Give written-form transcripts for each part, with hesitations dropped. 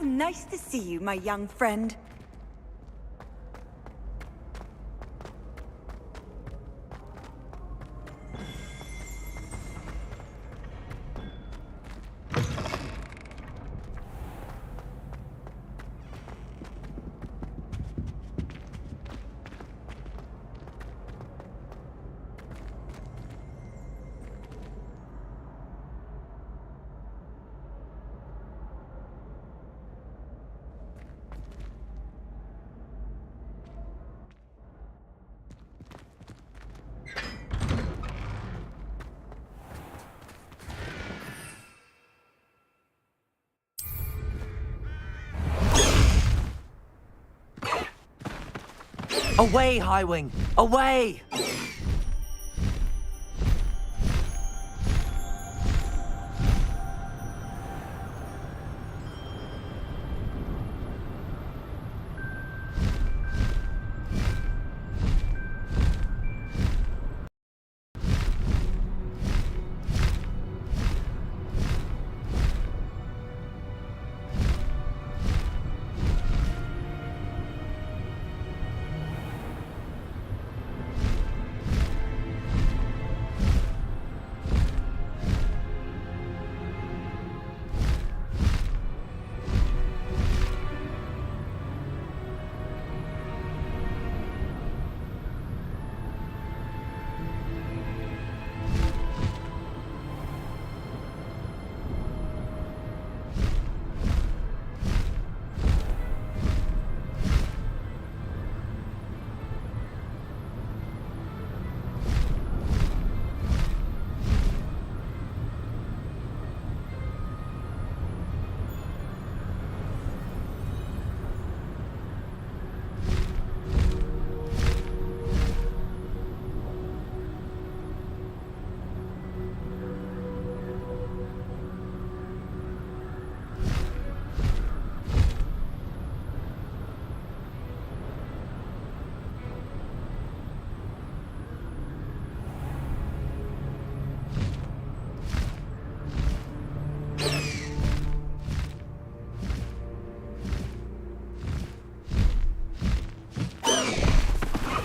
nice to see you, my young friend. Away, Highwing! Away!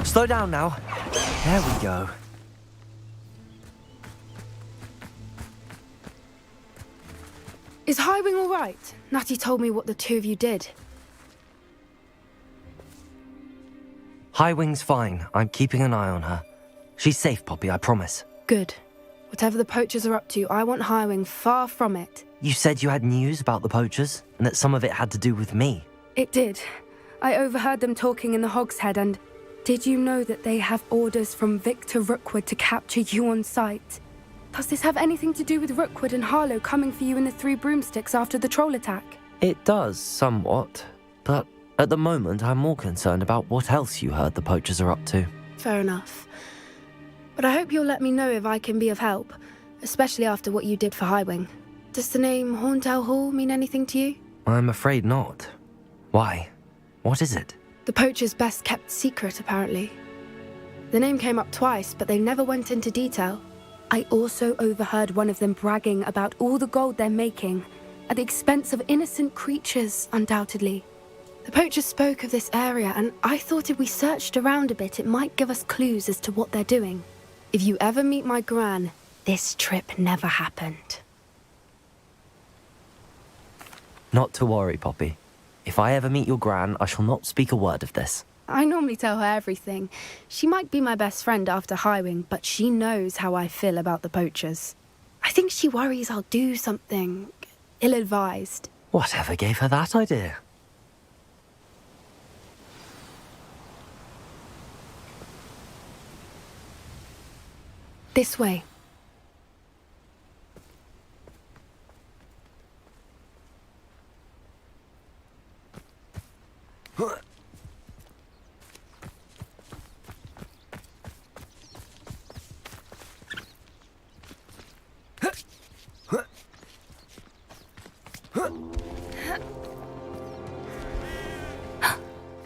Slow down now. There we go. Is Highwing all right? Natty told me what the two of you did. Highwing's fine. I'm keeping an eye on her. She's safe, Poppy, I promise. Good. Whatever the poachers are up to, I want Highwing far from it. You said you had news about the poachers, and that some of it had to do with me. It did. I overheard them talking in the Hogshead, and did you know that they have orders from Victor Rookwood to capture you on sight? Does this have anything to do with Rookwood and Harlow coming for you in the Three Broomsticks after the troll attack? It does, somewhat. But at the moment, I'm more concerned about what else you heard the poachers are up to. Fair enough. But I hope you'll let me know if I can be of help, especially after what you did for Highwing. Does the name Horntail Hall mean anything to you? I'm afraid not. Why? What is it? The poacher's best kept secret, apparently. The name came up twice, but they never went into detail. I also overheard one of them bragging about all the gold they're making, at the expense of innocent creatures, undoubtedly. The poacher spoke of this area, and I thought if we searched around a bit, it might give us clues as to what they're doing. If you ever meet my gran, this trip never happened. Not to worry, Poppy. If I ever meet your gran, I shall not speak a word of this. I normally tell her everything. She might be my best friend after Highwing, but she knows how I feel about the poachers. I think she worries I'll do something ill-advised. Whatever gave her that idea? This way.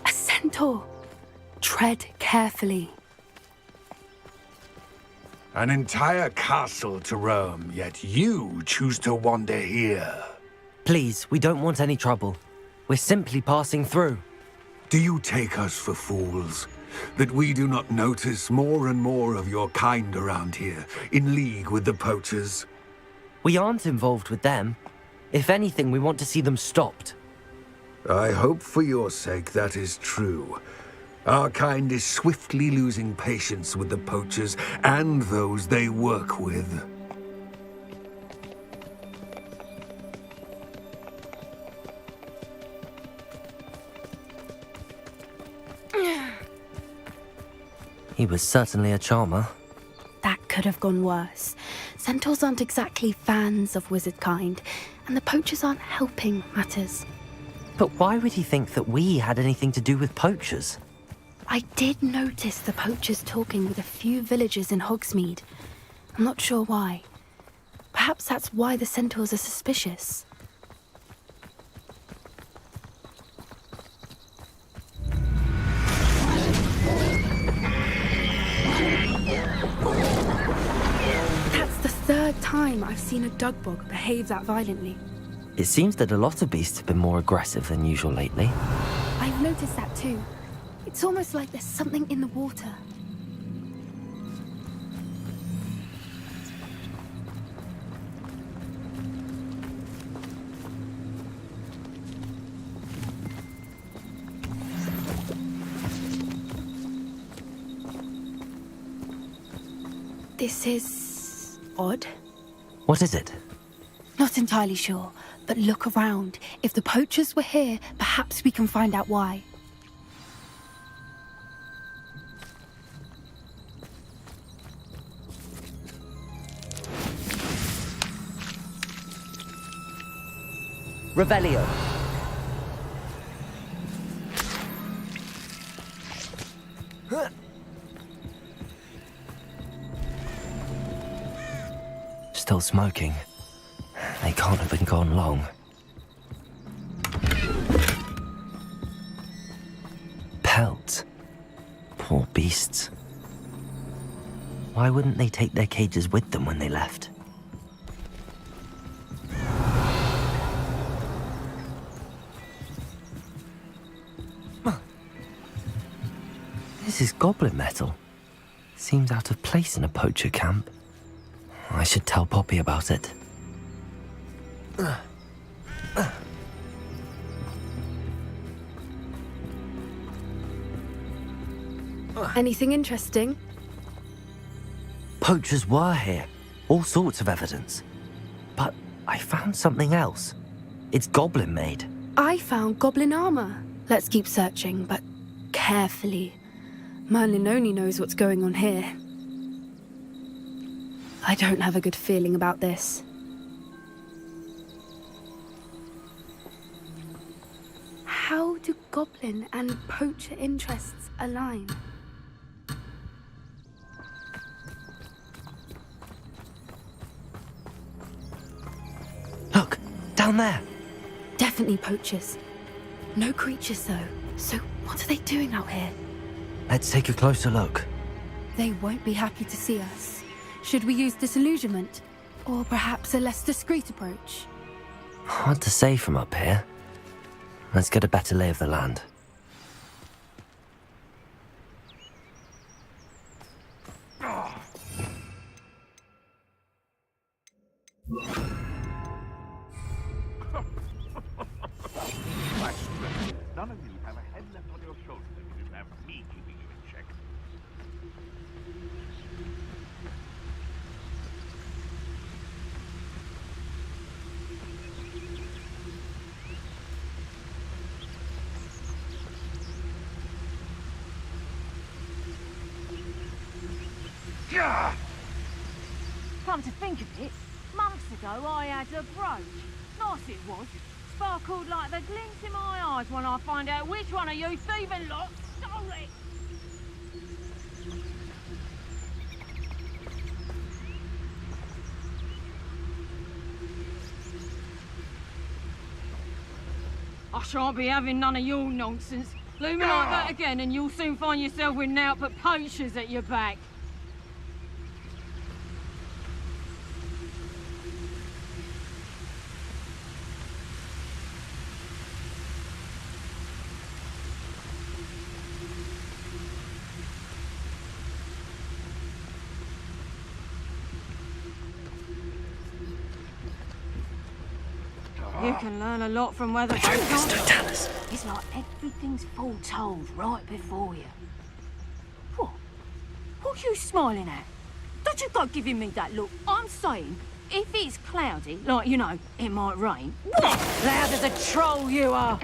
A centaur. Tread carefully. An entire castle to roam, yet you choose to wander here. Please, we don't want any trouble. We're simply passing through. Do you take us for fools? That we do not notice more and more of your kind around here, in league with the poachers? We aren't involved with them. If anything, we want to see them stopped. I hope for your sake that is true. Our kind is swiftly losing patience with the poachers and those they work with. He was certainly a charmer. That could have gone worse. Centaurs aren't exactly fans of wizard kind, and the poachers aren't helping matters. But why would he think that we had anything to do with poachers? I did notice the poachers talking with a few villagers in Hogsmeade. I'm not sure why. Perhaps that's why the centaurs are suspicious. That's the third time I've seen a dugbog behave that violently. It seems that a lot of beasts have been more aggressive than usual lately. I've noticed that too. It's almost like there's something in the water. This is odd. What is it? Not entirely sure, but look around. If the poachers were here, perhaps we can find out why. Revelio. Still smoking. They can't have been gone long. Pelts. Poor beasts. Why wouldn't they take their cages with them when they left? This is goblin metal. Seems out of place in a poacher camp. I should tell Poppy about it. Anything interesting? Poachers were here. All sorts of evidence. But I found something else. It's goblin made. I found goblin armor. Let's keep searching, but carefully. Merlin only knows what's going on here. I don't have a good feeling about this. How do goblin and poacher interests align? Look, down there. Definitely poachers. No creatures, though. So what are they doing out here? Let's take a closer look. They won't be happy to see us. Should we use disillusionment? Or perhaps a less discreet approach? Hard to say from up here. Let's get a better lay of the land. None of you have a head left on your shoulders if you didn't have me keeping you in check. Come to think of it, months ago I had a brooch. Nice it was. Sparkled like the glint in my eyes when I find out which one of you thieving lot stole it. I shan't be having none of your nonsense. Loom like that again and you'll soon find yourself with naught but poachers at your back. You can learn a lot from weather. Totalis. It's like everything's foretold right before you. What? What are you smiling at? Don't you go giving me that look. I'm saying, if it's cloudy, like, you know, it might rain. What? Loud as a troll you are.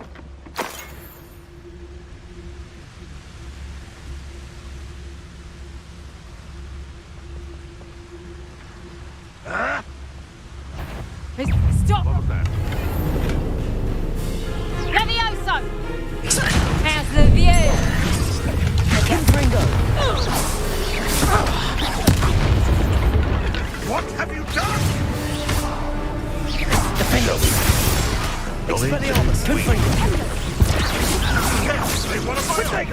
Stop! What was that? Levioso! How's the view? What have you done? Dolly. They want to fight.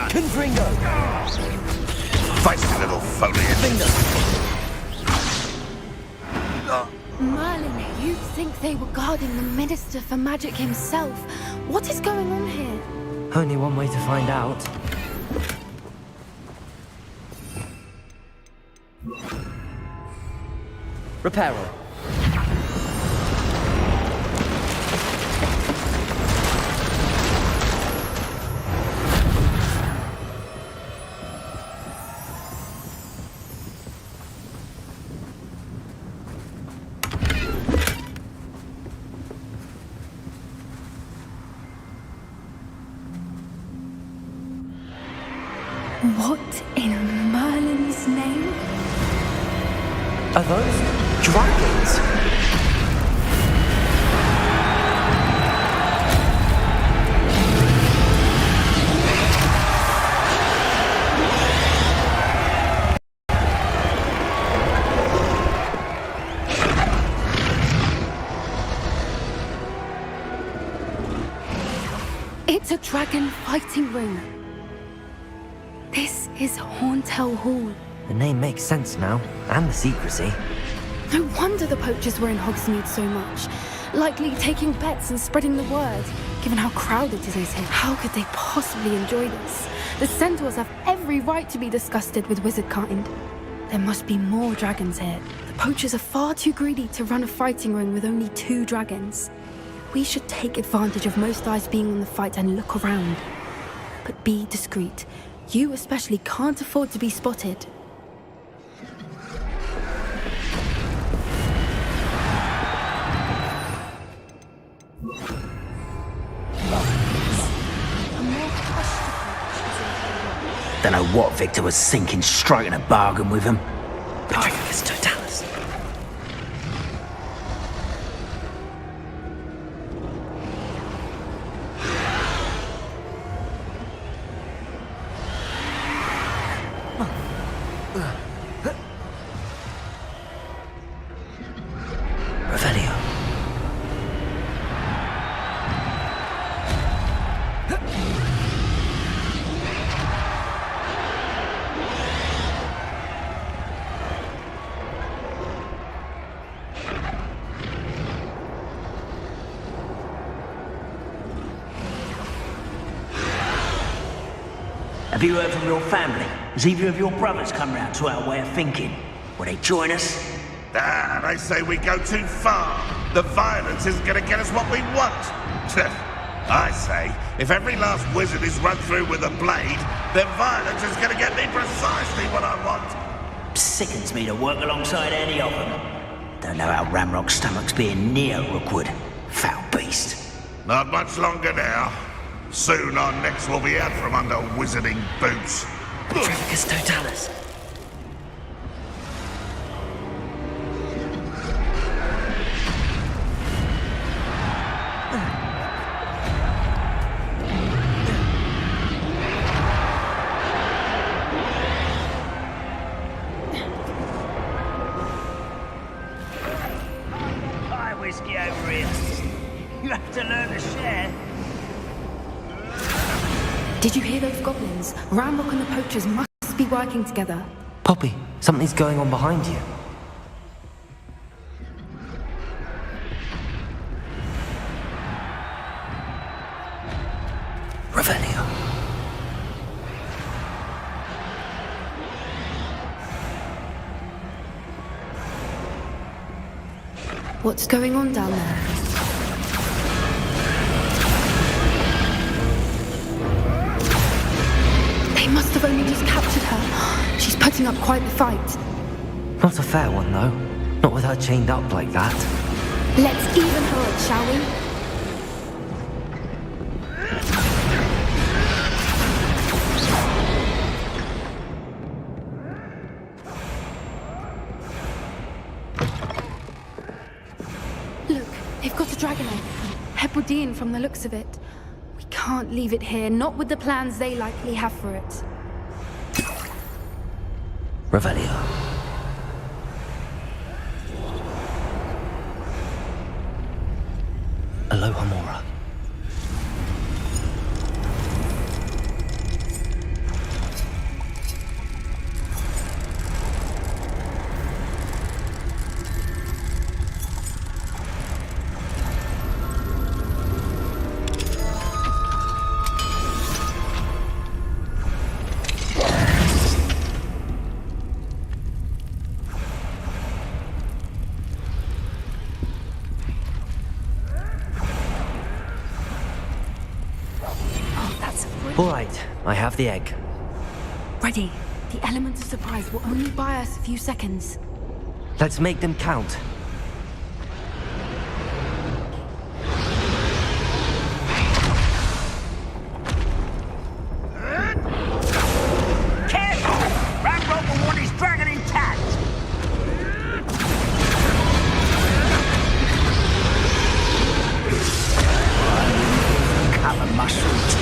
Confringo. Feisty little foliage. Merlin, you think they were guarding the Minister for Magic himself? What is going on here? Only one way to find out. Reparo. What in Merlin's name? Are those dragons? It's a dragon fighting ring. This is Hauntel Hall. The name makes sense now, and the secrecy. No wonder the poachers were in Hogsmeade so much. Likely taking bets and spreading the word, given how crowded it is here. How could they possibly enjoy this? The centaurs have every right to be disgusted with wizard kind. There must be more dragons here. The poachers are far too greedy to run a fighting ring with only 2 dragons. We should take advantage of most eyes being on the fight and look around. But be discreet. You especially can't afford to be spotted. Don't know what Victor was thinking, striking a bargain with him. Petricus Totalis. Revelio. Have you heard from your family? Has either of your brothers come round to our way of thinking? Will they join us? Ah, they say we go too far. The violence isn't going to get us what we want. I say, if every last wizard is run through with a blade, then violence is going to get me precisely what I want. Sickens me to work alongside any of them. Don't know how Ramrock's stomach's being near Rookwood. Foul beast. Not much longer now. Soon our necks will be out from under wizarding boots. Petricus Totalis. Hi, whiskey over here. You have to learn to share. Did you hear those goblins? Ramrock and the poachers must be working together. Poppy, something's going on behind you. Revelio. What's going on down there? They must have only just captured her. She's putting up quite the fight. Not a fair one, though. Not with her chained up like that. Let's even her up, shall we? Look, they've got a dragon egg. Hebridean from the looks of it. We can't leave it here, not with the plans they likely have for it. Revelio. Aloha Mora. All right, I have the egg. Ready. The element of surprise will only buy us a few seconds. Let's make them count. Careful! Ramrock will want his dragon intact! Cover mushrooms.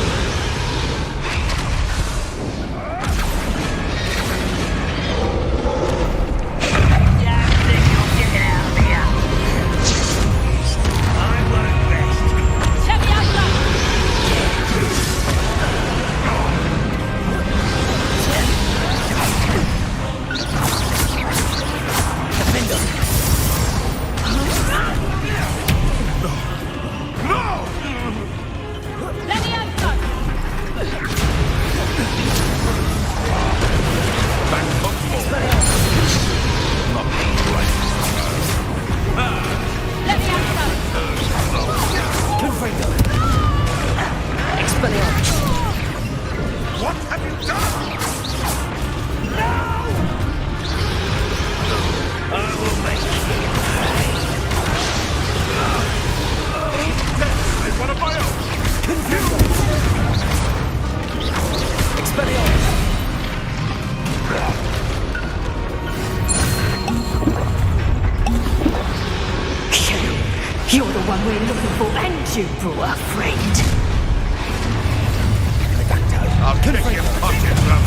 What have you done? I will make It's one of my own. You're the one we're looking for, and you brought a friend. I'll kick your pockets up.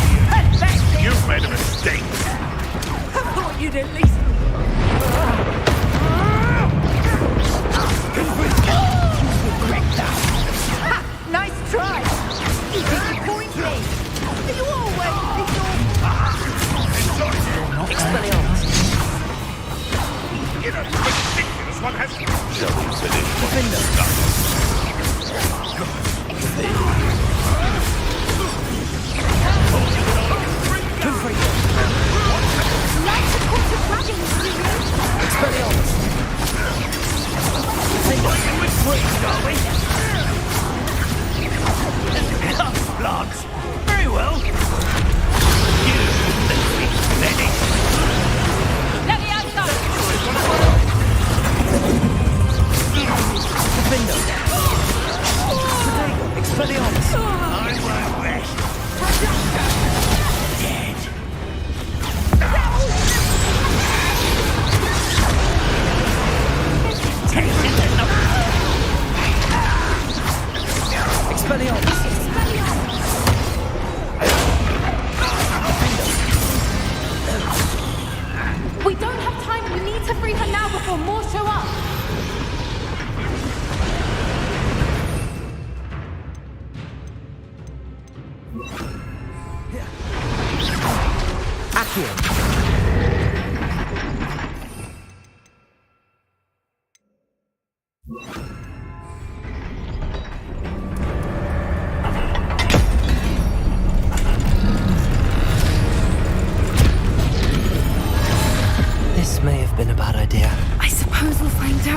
You've made a mistake. I thought you'd at least... Ha! Nice try! You disappoint me! Do you always You know, ridiculous one has to show you finish what you've done. Very well. You pathetic. Let me outside! I won't rest. Dead. We don't have time. We need to free her now before more show up. This may have been a bad idea. I suppose we'll find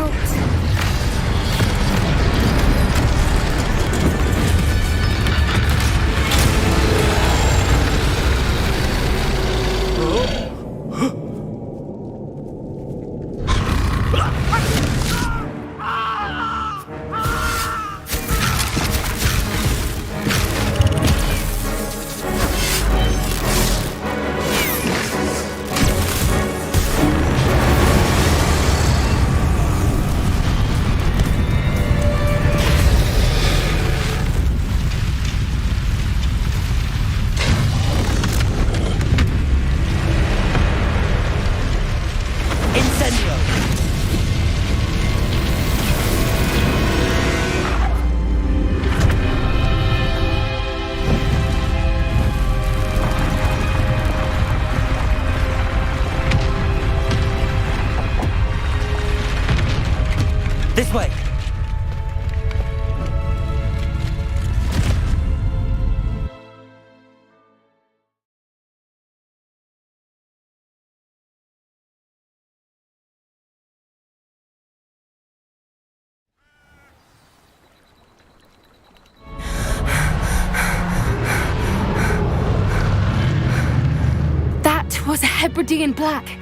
was a Hebridean black.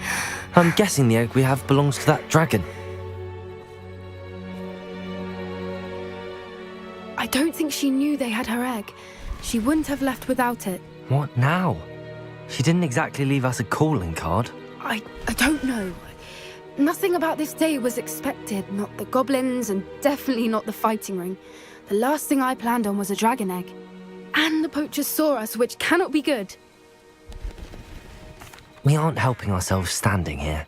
I'm guessing the egg we have belongs to that dragon. I don't think she knew they had her egg. She wouldn't have left without it. What now? She didn't exactly leave us a calling card. I don't know. Nothing about this day was expected. Not the goblins, and definitely not the fighting ring. The last thing I planned on was a dragon egg. And the poachers saw us, which cannot be good. We aren't helping ourselves standing here.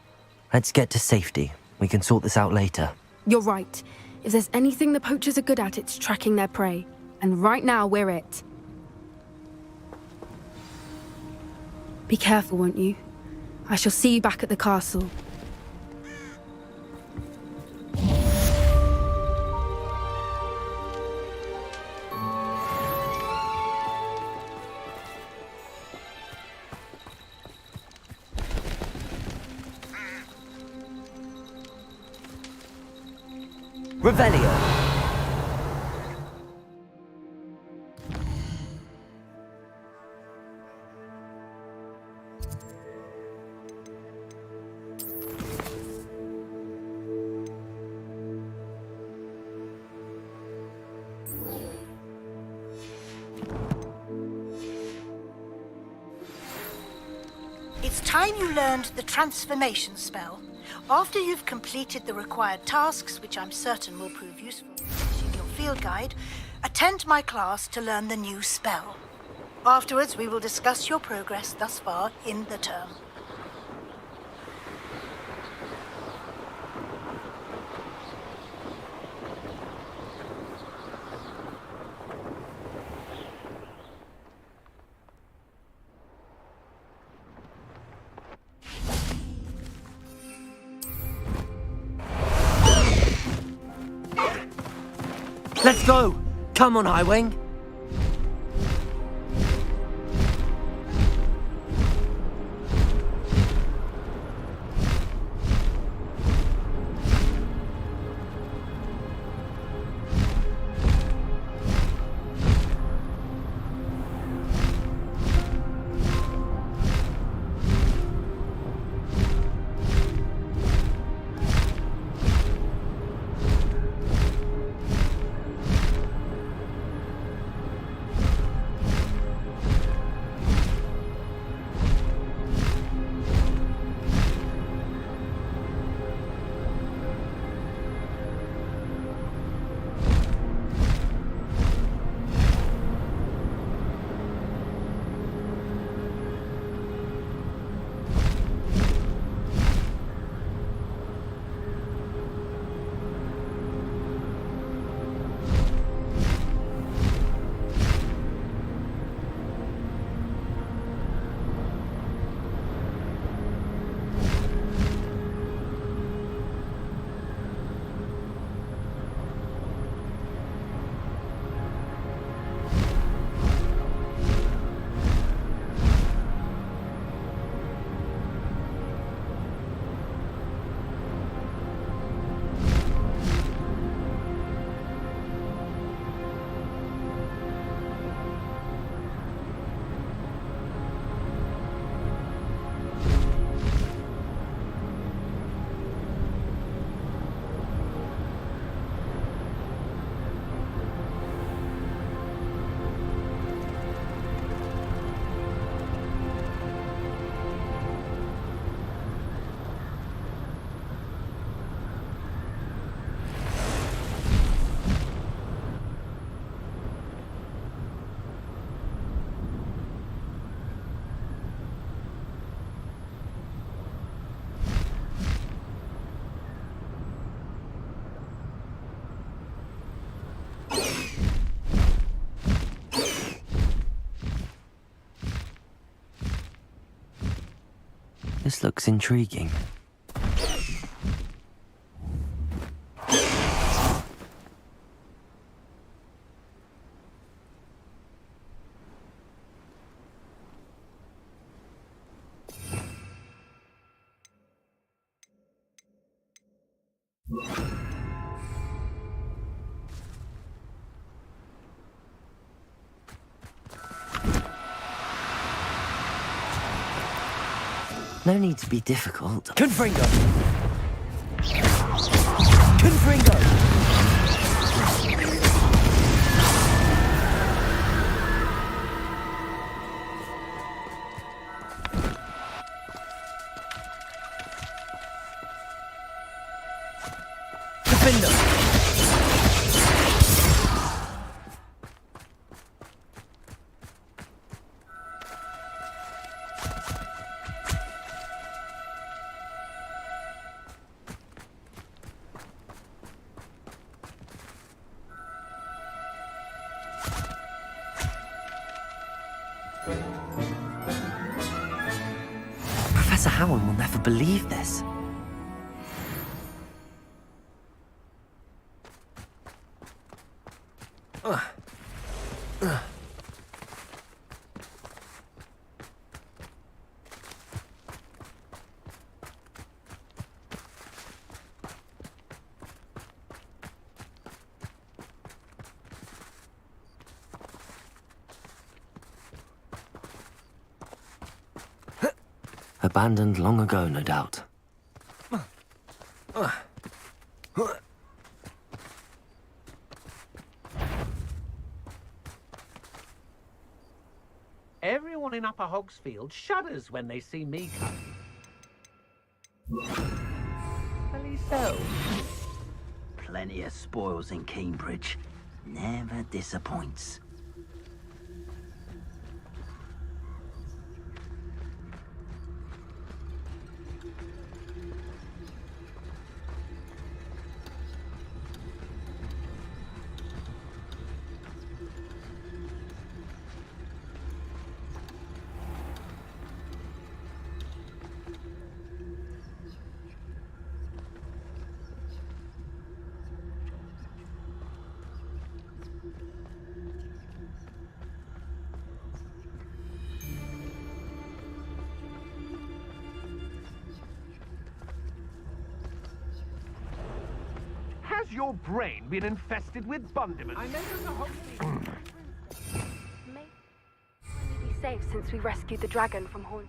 Let's get to safety. We can sort this out later. You're right. If there's anything the poachers are good at, it's tracking their prey. And right now, we're it. Be careful, won't you? I shall see you back at the castle. Revelio! It's time you learned the transformation spell. After you've completed the required tasks, which I'm certain will prove useful in your field guide, attend my class to learn the new spell. Afterwards, we will discuss your progress thus far in the term. Let's go! Come on, Highwing! This looks intriguing. No need to be difficult. Confringo! Confringo! Defender! Professor Howell will never believe this. Abandoned long ago, no doubt. Everyone in Upper Hogsfield shudders when they see me come. Really so. Plenty of spoils in Cambridge. Never disappoints. Has your brain been infested with bundiment? I meant the Hogsfield. Maybe be safe since we rescued the dragon from Haunted.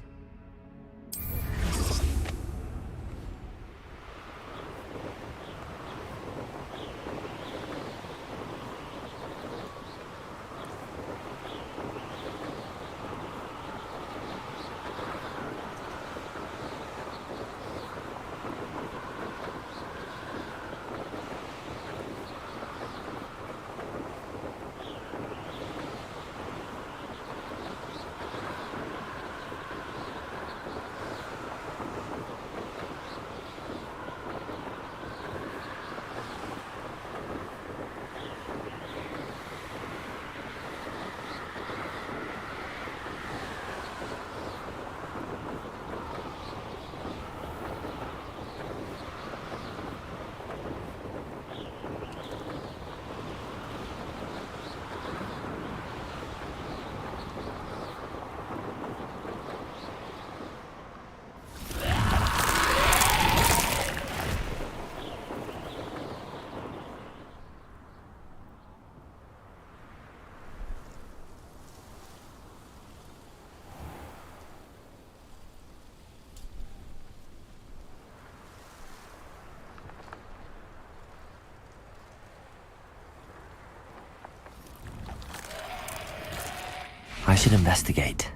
I should investigate.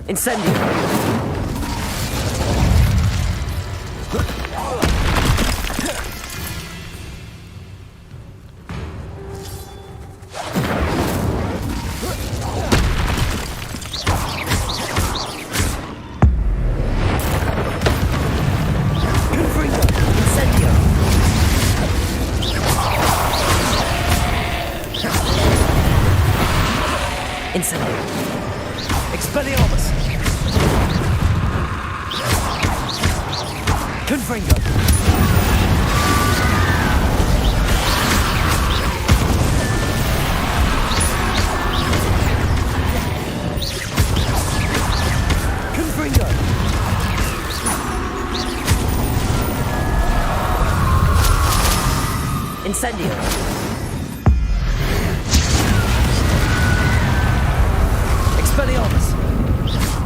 Incendio! Incendio. Expelliarmus.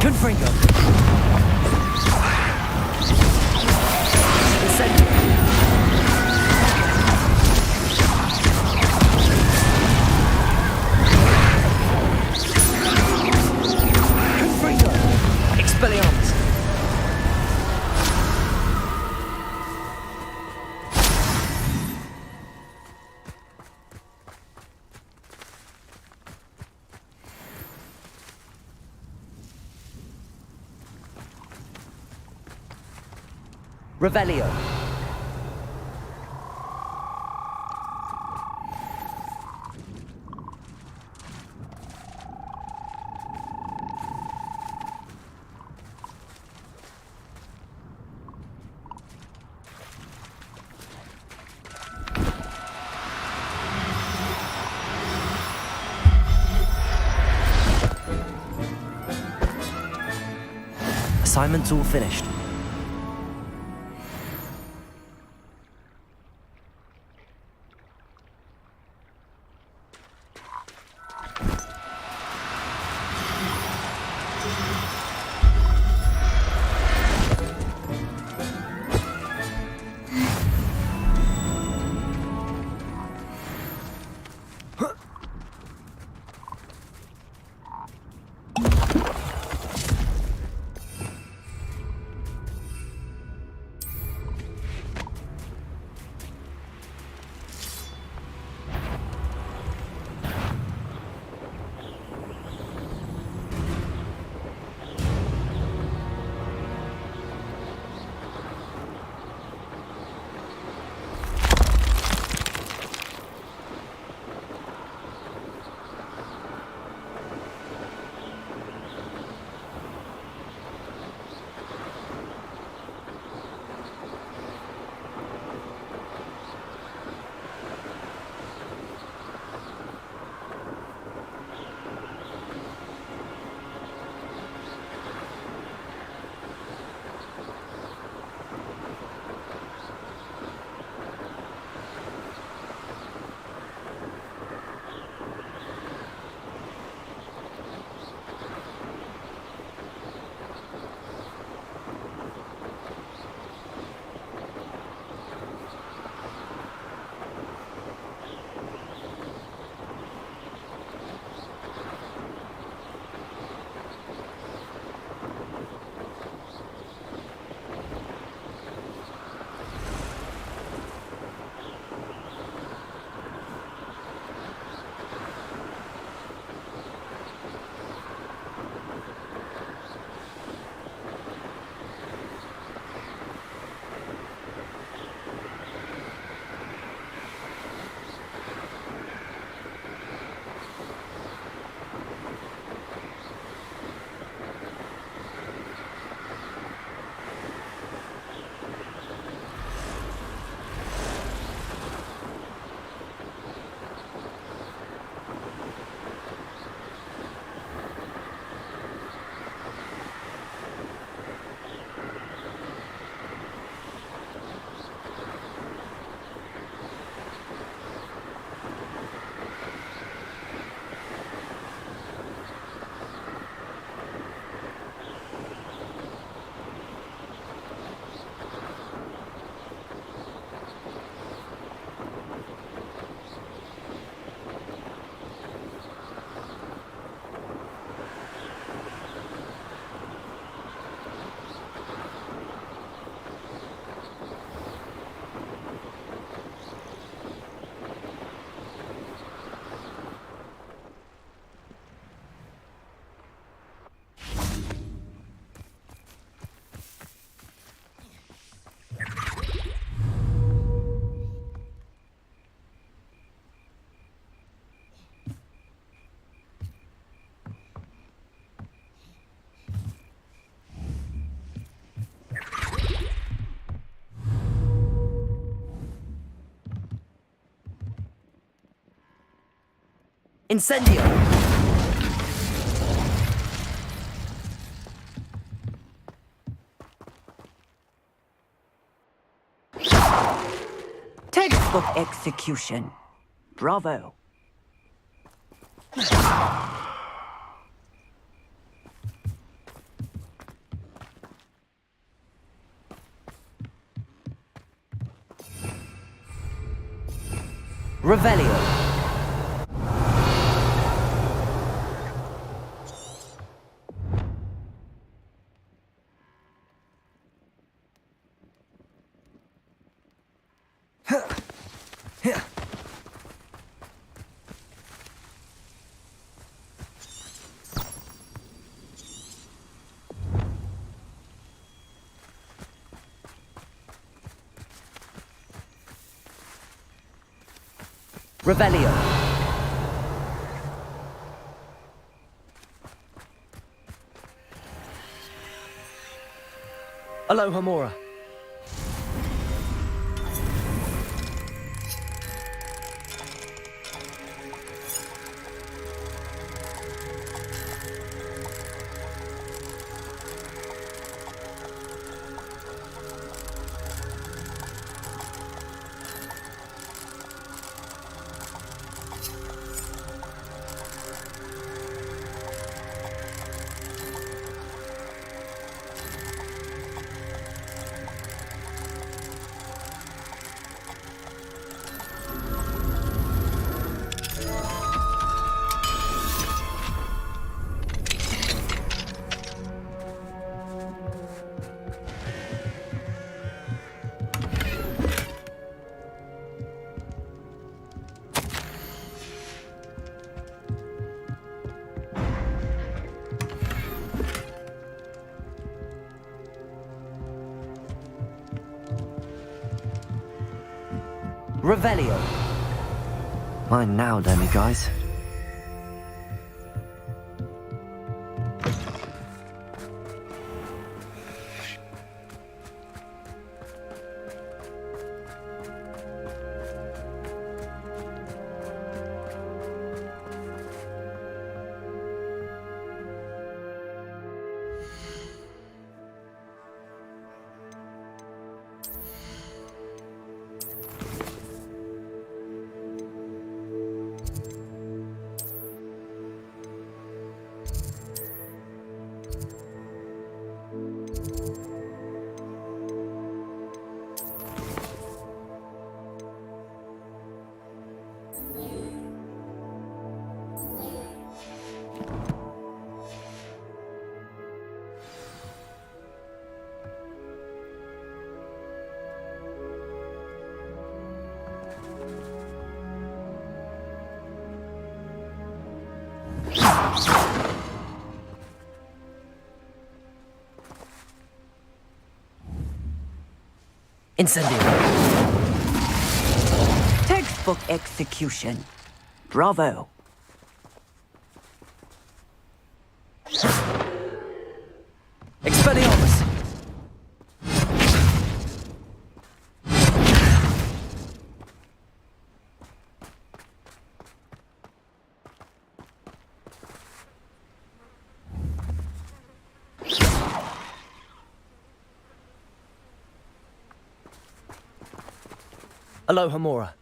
Confringo. Incendio. Confringo. Expelliarmus. Revelio. Assignment's all finished. Incendio! Textbook execution. Bravo. Revelio. Revelio. Aloha Mora. Revelio. Mine now, guys. Incendio. Textbook execution. Bravo. Expelliarmus. Aloha Mora.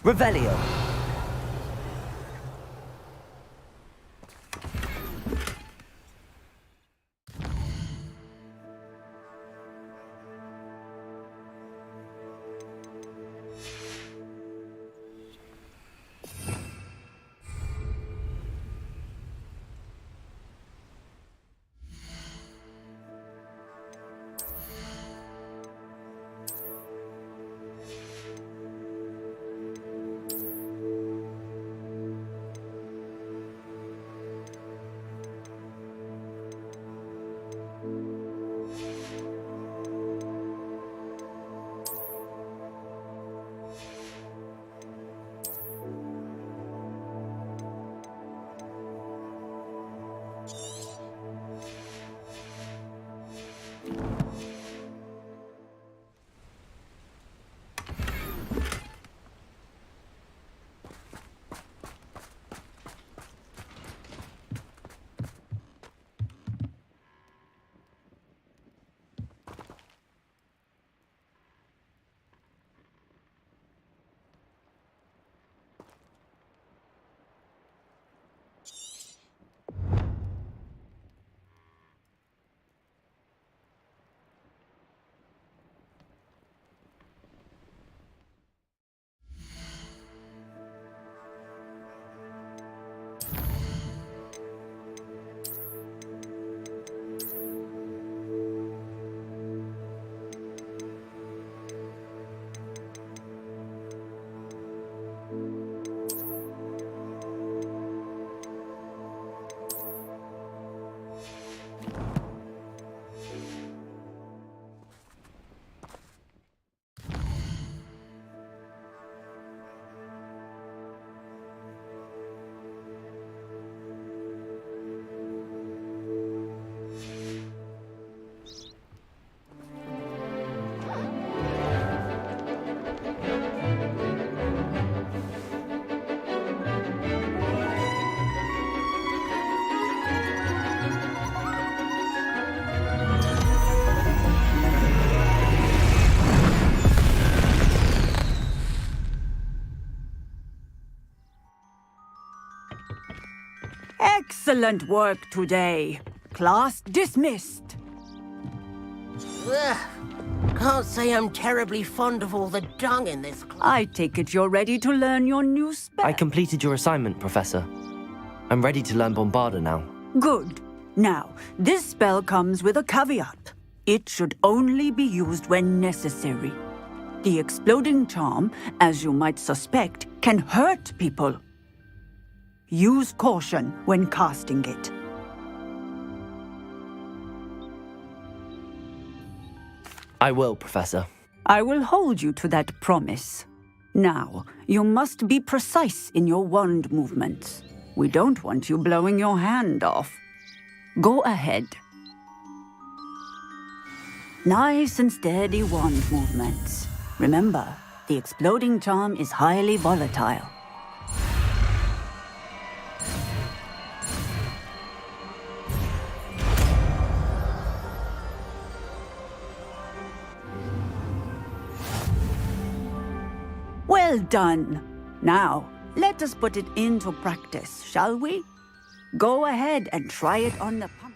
Revelio. Excellent work today. Class dismissed. Ugh. Can't say I'm terribly fond of all the dung in this class. I take it you're ready to learn your new spell. I completed your assignment, Professor. I'm ready to learn Bombarda now. Good. Now, this spell comes with a caveat. It should only be used when necessary. The exploding charm, as you might suspect, can hurt people. Use caution when casting it. I will, Professor. I will hold you to that promise. Now, you must be precise in your wand movements. We don't want you blowing your hand off. Go ahead. Nice and steady wand movements. Remember, the exploding charm is highly volatile. Well done. Now, let us put it into practice, shall we? Go ahead and try it on the pump.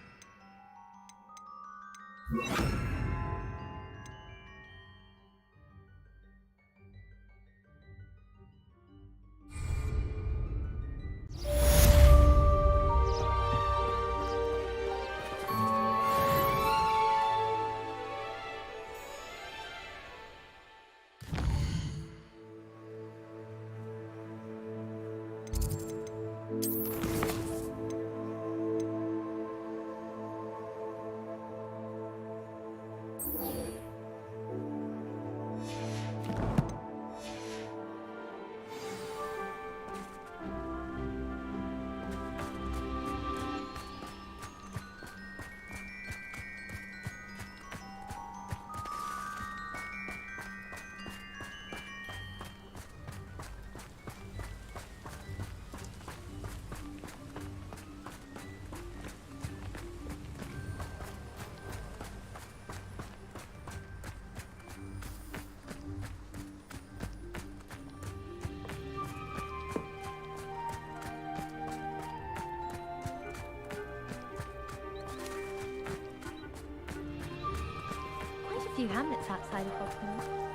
Quite a few hamlets outside of Hogwarts.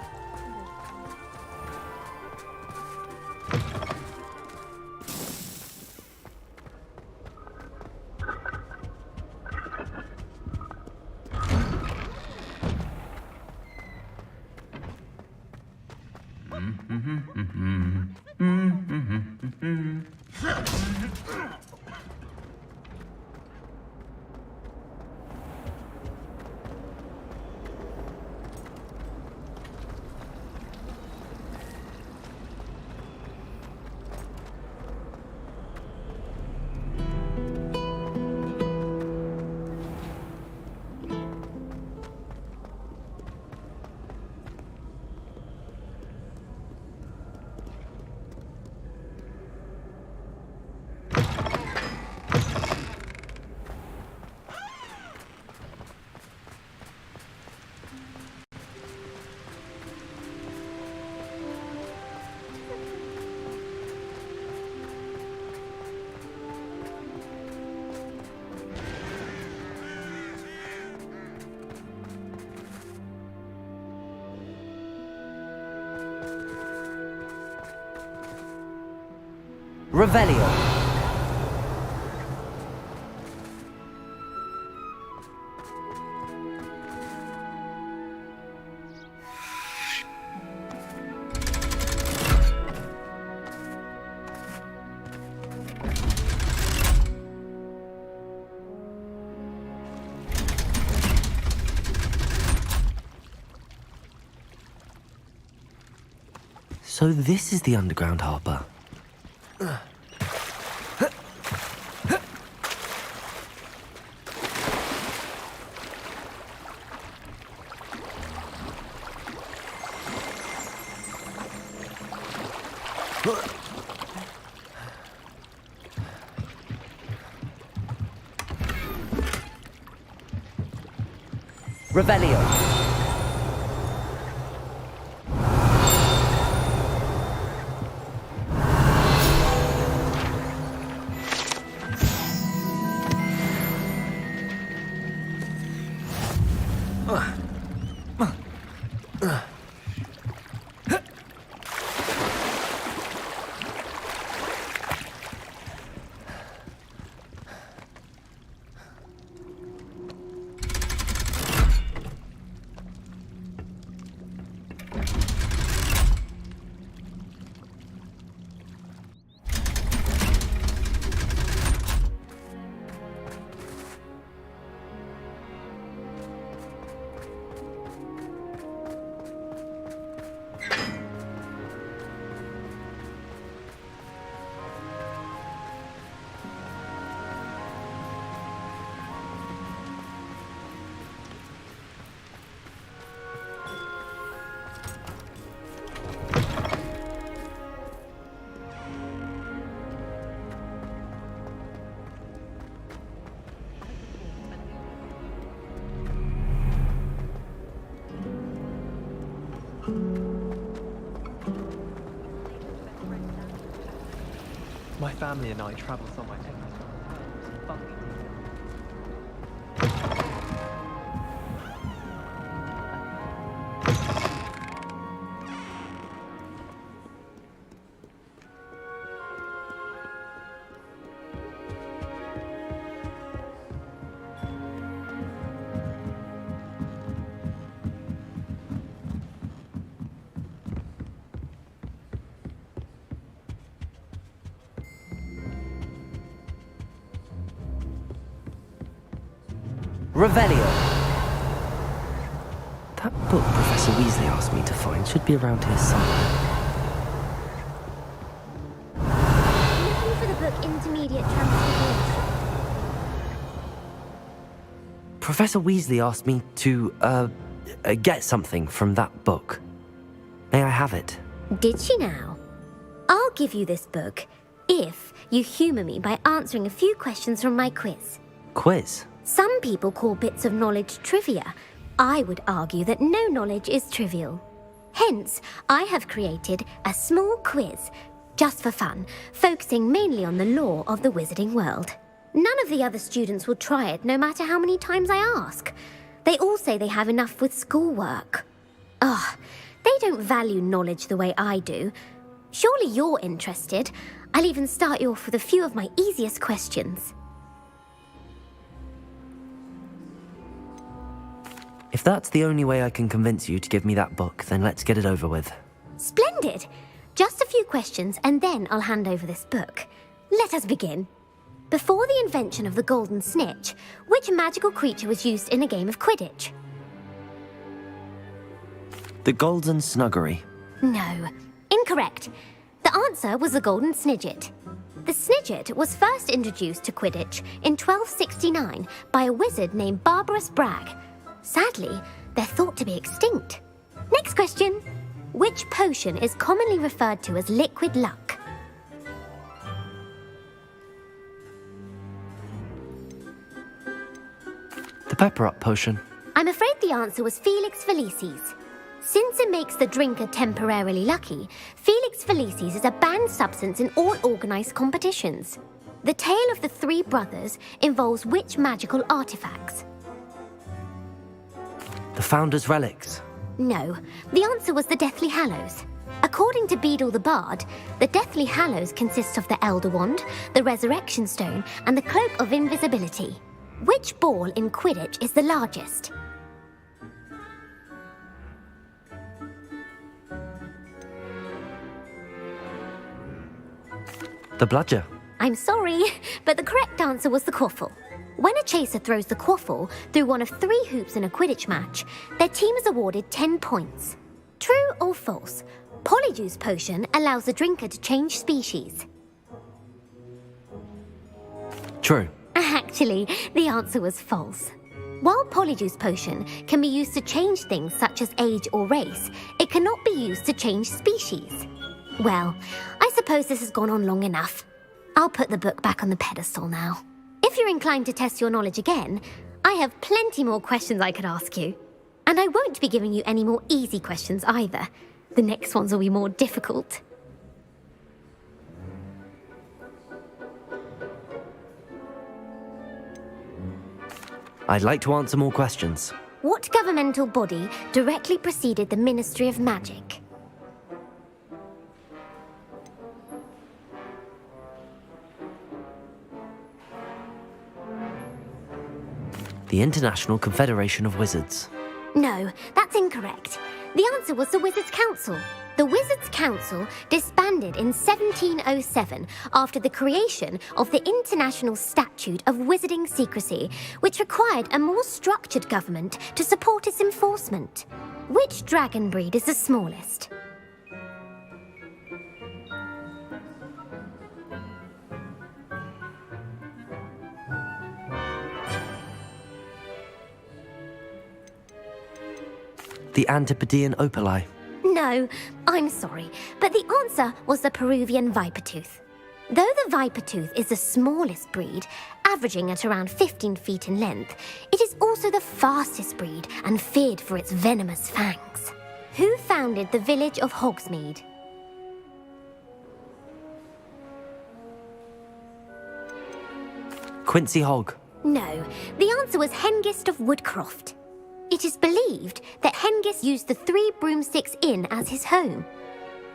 Revelio. So this is the underground harbor. Revelio. My family and I travel somewhere else. Revelio. That book Professor Weasley asked me to find should be around here somewhere. Looking for the book Intermediate Transformation. Professor Weasley asked me to, get something from that book. May I have it? Did she now? I'll give you this book if you humour me by answering a few questions from my quiz. Quiz? Some people call bits of knowledge trivia. I would argue that no knowledge is trivial. Hence, I have created a small quiz, just for fun, focusing mainly on the lore of the wizarding world. None of the other students will try it, no matter how many times I ask. They all say they have enough with schoolwork. Ugh, they don't value knowledge the way I do. Surely you're interested. I'll even start you off with a few of my easiest questions. If that's the only way I can convince you to give me that book, then let's get it over with. Splendid! Just a few questions and then I'll hand over this book. Let us begin. Before the invention of the golden snitch, which magical creature was used in a game of Quidditch? The Golden Snuggery. No. Incorrect. The answer was the golden snidget. The snidget was first introduced to Quidditch in 1269 by a wizard named Barbarous Bragg. Sadly, they're thought to be extinct. Next question. Which potion is commonly referred to as liquid luck? The Pepper Up potion. I'm afraid the answer was Felix Felicis. Since it makes the drinker temporarily lucky, Felix Felicis is a banned substance in all organised competitions. The tale of the three brothers involves which magical artifacts? The Founder's Relics. No, the answer was the Deathly Hallows. According to Beadle the Bard, the Deathly Hallows consists of the Elder Wand, the Resurrection Stone, and the Cloak of Invisibility. Which ball in Quidditch is the largest? The Bludger. I'm sorry, but the correct answer was the Quaffle. When a chaser throws the Quaffle through one of 3 hoops in a Quidditch match, their team is awarded 10 points. True or false? Polyjuice Potion allows the drinker to change species. True. Actually, the answer was false. While Polyjuice Potion can be used to change things such as age or race, it cannot be used to change species. Well, I suppose this has gone on long enough. I'll put the book back on the pedestal now. If you're inclined to test your knowledge again, I have plenty more questions I could ask you. And I won't be giving you any more easy questions either. The next ones will be more difficult. I'd like to answer more questions. What governmental body directly preceded the Ministry of Magic? The International Confederation of Wizards. No, that's incorrect. The answer was the Wizards' Council. The Wizards' Council disbanded in 1707 after the creation of the International Statute of Wizarding Secrecy, which required a more structured government to support its enforcement. Which dragon breed is the smallest? The Antipodean opali. No, I'm sorry, but the answer was the Peruvian vipertooth. Though the vipertooth is the smallest breed, averaging at around 15 feet in length, it is also the fastest breed and feared for its venomous fangs. Who founded the village of Hogsmeade? Quincy Hogg. No, the answer was Hengist of Woodcroft. It is believed that Hengist used the Three Broomsticks Inn as his home.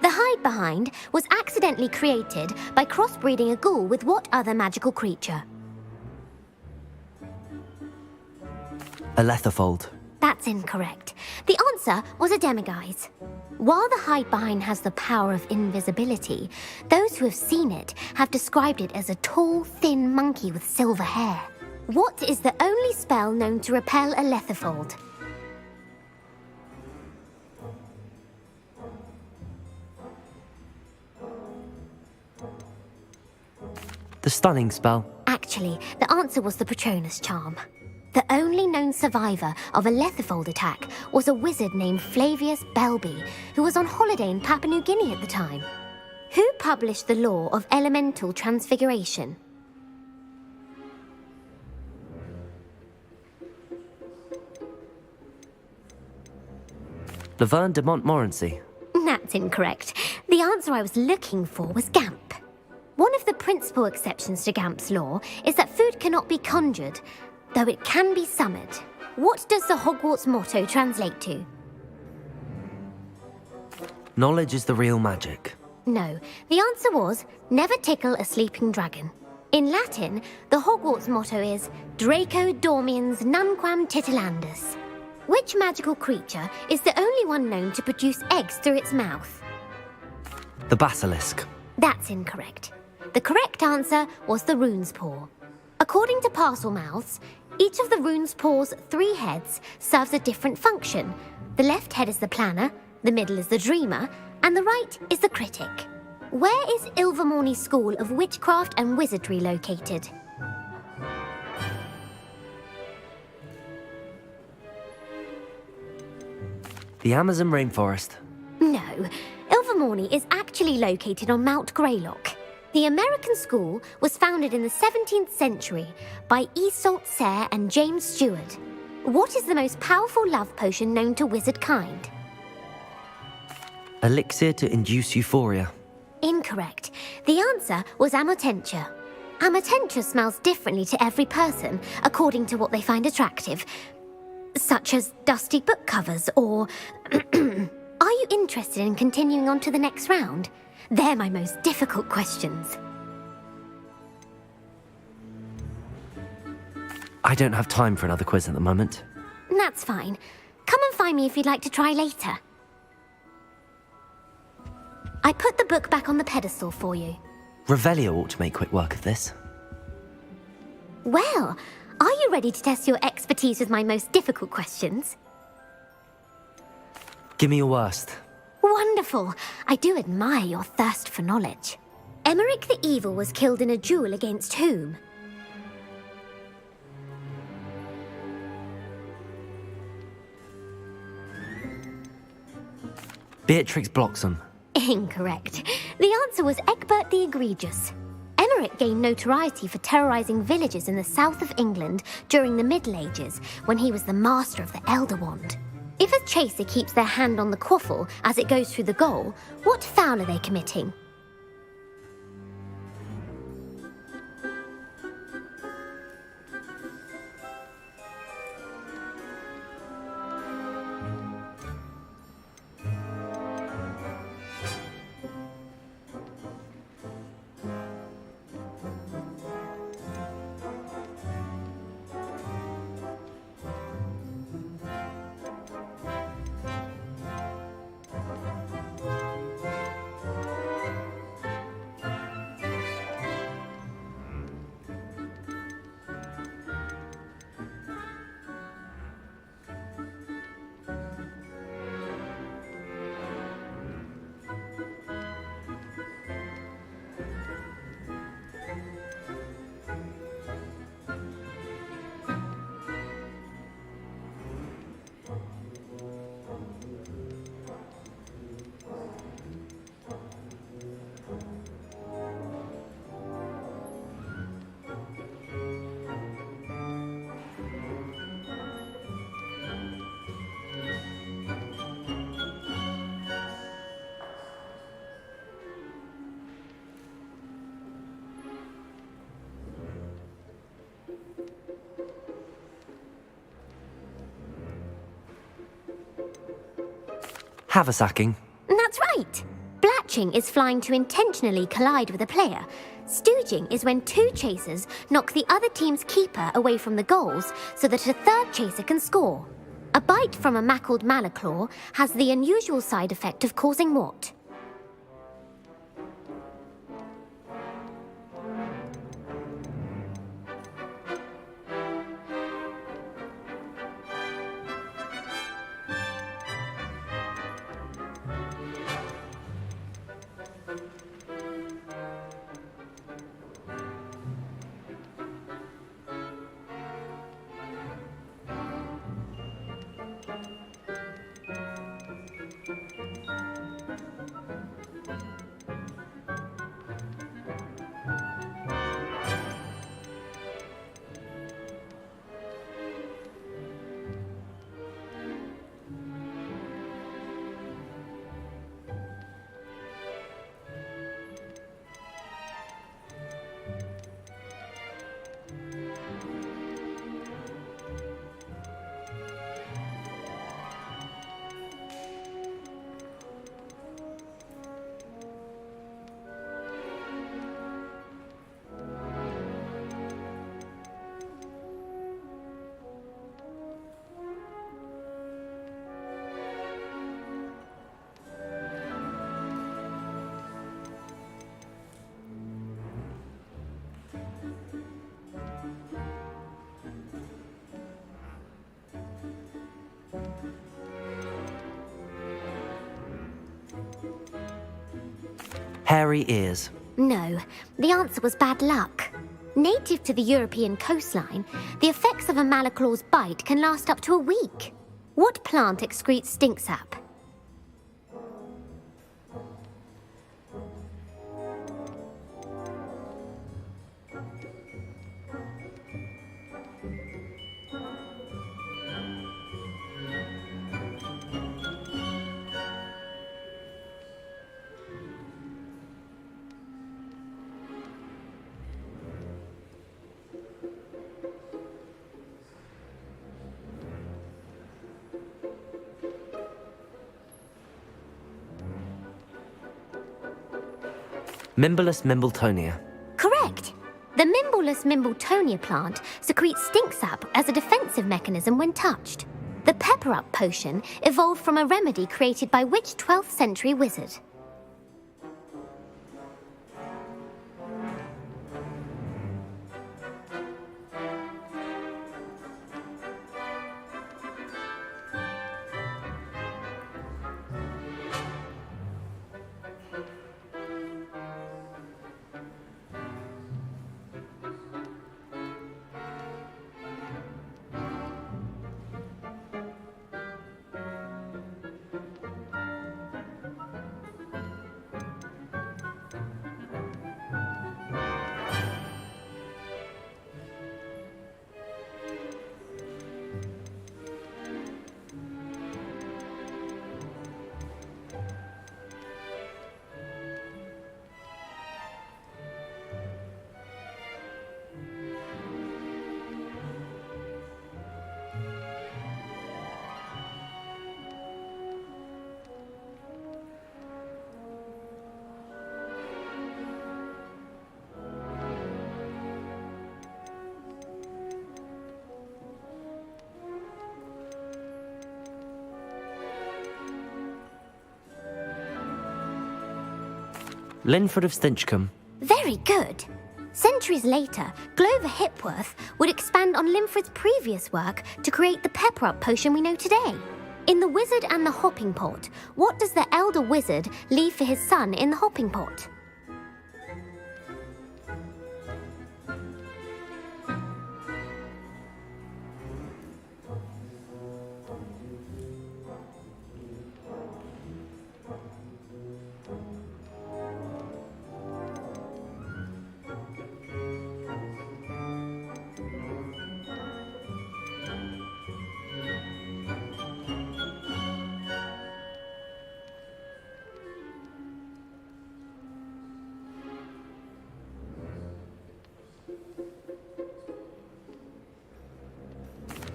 The hide-behind was accidentally created by crossbreeding a ghoul with what other magical creature? A letterfold. That's incorrect. The answer was a demiguise. While the hide-behind has the power of invisibility, those who have seen it have described it as a tall, thin monkey with silver hair. What is the only spell known to repel a letterfold? The stunning spell. Actually, the answer was the Patronus charm. The only known survivor of a letterfold attack was a wizard named Flavius Belby, who was on holiday in Papua New Guinea at the time. Who published the law of elemental transfiguration? Laverne de Montmorency. That's incorrect. The answer I was looking for was Gamp. One of the principal exceptions to Gamp's law is that food cannot be conjured, though it can be summoned. What does the Hogwarts motto translate to? Knowledge is the real magic. No, the answer was, never tickle a sleeping dragon. In Latin, the Hogwarts motto is Draco dormiens nunquam titilandus. Which magical creature is the only one known to produce eggs through its mouth? The basilisk. That's incorrect. The correct answer was the rune's paw. According to Parselmouths, each of the rune's paw's 3 heads serves a different function. The left head is the planner, the middle is the dreamer, and the right is the critic. Where is Ilvermorny School of Witchcraft and Wizardry located? The Amazon rainforest. No, Ilvermorny is actually located on Mount Greylock. The American school was founded in the 17th century by Iseult Sayre and James Stewart. What is the most powerful love potion known to wizard kind? Elixir to induce euphoria. Incorrect. The answer was Amotentia. Amotentia smells differently to every person, according to what they find attractive, such as dusty book covers or... Are you interested in continuing on to the next round? They're my most difficult questions. I don't have time for another quiz at the moment. That's fine. Come and find me if you'd like to try later. I put the book back on the pedestal for you. Revelio ought to make quick work of this. Well, are you ready to test your expertise with my most difficult questions? Give me your worst. Wonderful. I do admire your thirst for knowledge. Emmerich the Evil was killed in a duel against whom? Beatrix Bloxham. Incorrect. The answer was Egbert the Egregious. Emmerich gained notoriety for terrorizing villages in the south of England during the Middle Ages, when he was the master of the Elder Wand. If a chaser keeps their hand on the quaffle as it goes through the goal, what foul are they committing? Haversacking. That's right. Blatching is flying to intentionally collide with a player. Stooging is when two chasers knock the other team's keeper away from the goals so that a third chaser can score. A bite from a mackled malaclaw has the unusual side effect of causing what? Hairy ears. No, the answer was bad luck. Native to the European coastline, the effects of a malaclaw's bite can last up to a week. What plant excretes stink sap? Mimbolus mimbletonia. Correct. The Mimbolus mimbletonia plant secretes stink sap as a defensive mechanism when touched. The pepper-up potion evolved from a remedy created by which 12th century wizard? Linford of Stinchcombe. Very good. Centuries later, Glover Hipworth would expand on Linford's previous work to create the pepper-up potion we know today. In The Wizard and the Hopping Pot, what does the elder wizard leave for his son in the hopping pot?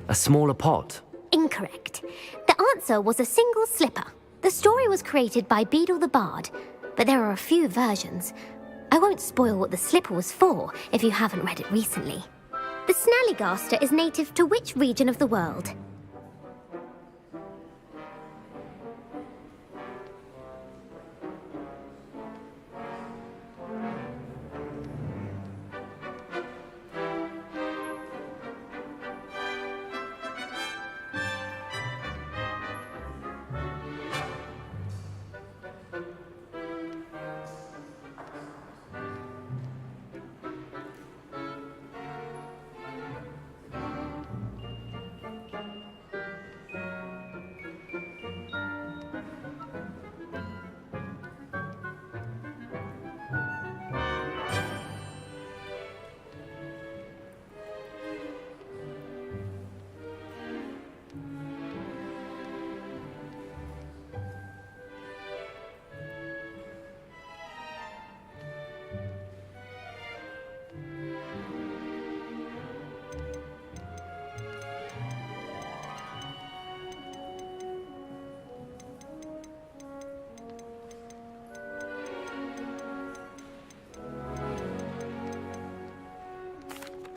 A smaller pot. Incorrect. The answer was a single slipper. The story was created by Beadle the Bard, but there are a few versions. I won't spoil what the slipper was for if you haven't read it recently. The Snallygaster is native to which region of the world?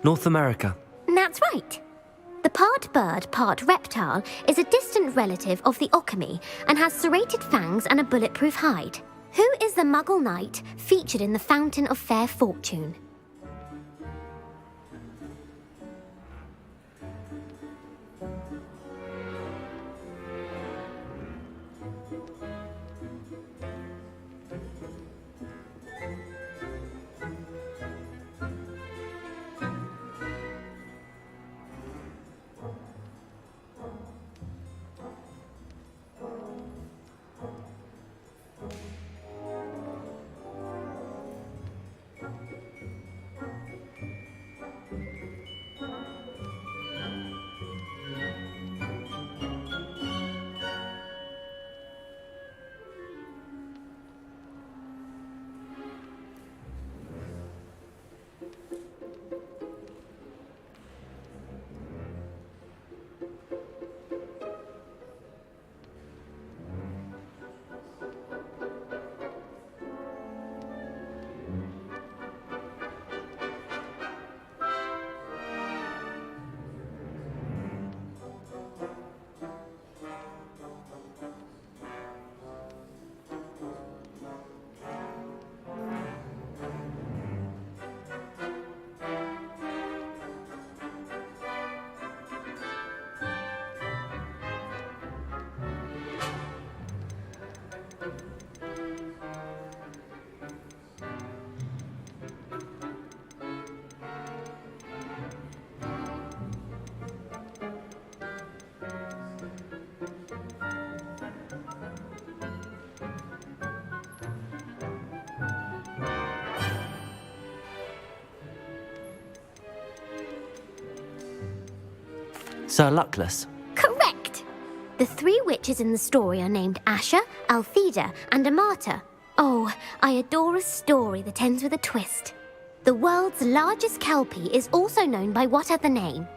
North America. That's right. The part bird, part reptile is a distant relative of the Occamy and has serrated fangs and a bulletproof hide. Who is the Muggle knight featured in the Fountain of Fair Fortune? Sir Luckless. Correct! The three witches in the story are named Asher, Altheda, and Amata. Oh, I adore a story that ends with a twist. The world's largest kelpie is also known by what other name?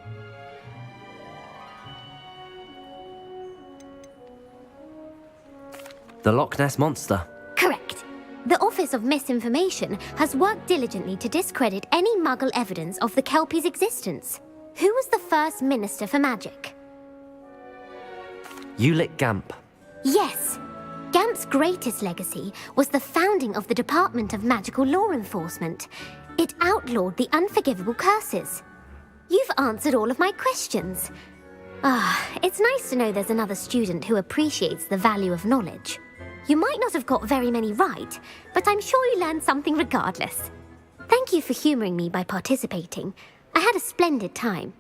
The Loch Ness Monster. Correct. The Office of Misinformation has worked diligently to discredit any Muggle evidence of the kelpie's existence. Who was the first Minister for Magic? Ulick Gamp. Yes. Gamp's greatest legacy was the founding of the Department of Magical Law Enforcement. It outlawed the unforgivable curses. You've answered all of my questions. It's nice to know there's another student who appreciates the value of knowledge. You might not have got very many right, but I'm sure you learned something regardless. Thank you for humouring me by participating. I had a splendid time.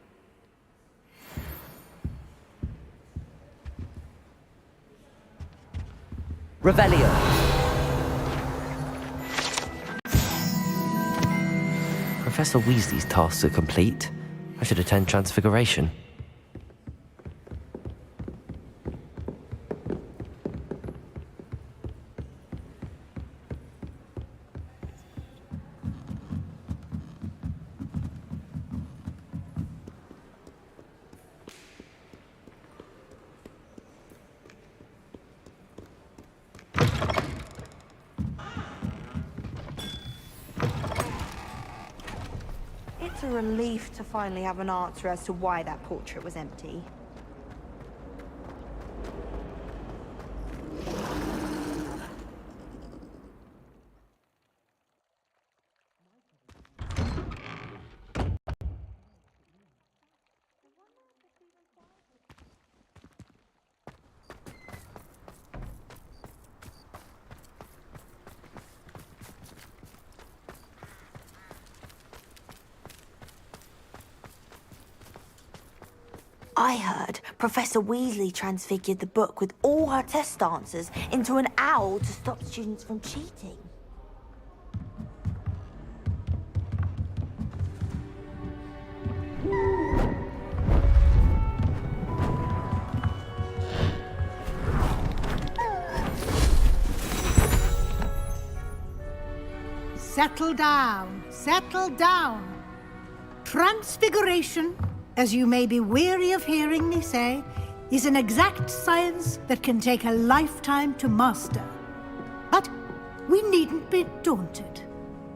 Revelio. Professor Weasley's tasks are complete. I should attend Transfiguration. a relief to finally have an answer as to why that portrait was empty. I heard Professor Weasley transfigured the book with all her test answers into an owl to stop students from cheating. Settle down, settle down. Transfiguration, as you may be weary of hearing me say, is an exact science that can take a lifetime to master. But we needn't be daunted.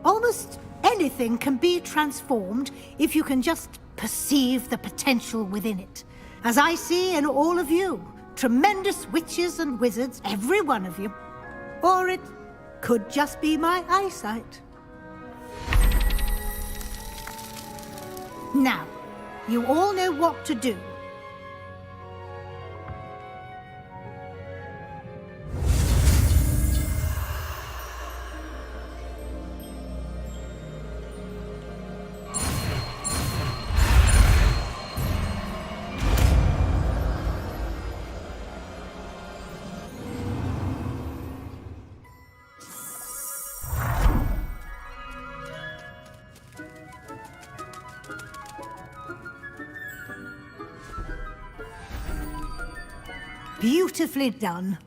Almost anything can be transformed if you can just perceive the potential within it. As I see in all of you, tremendous witches and wizards, every one of you. Or it could just be my eyesight. Now, you all know what to do. Beautifully done.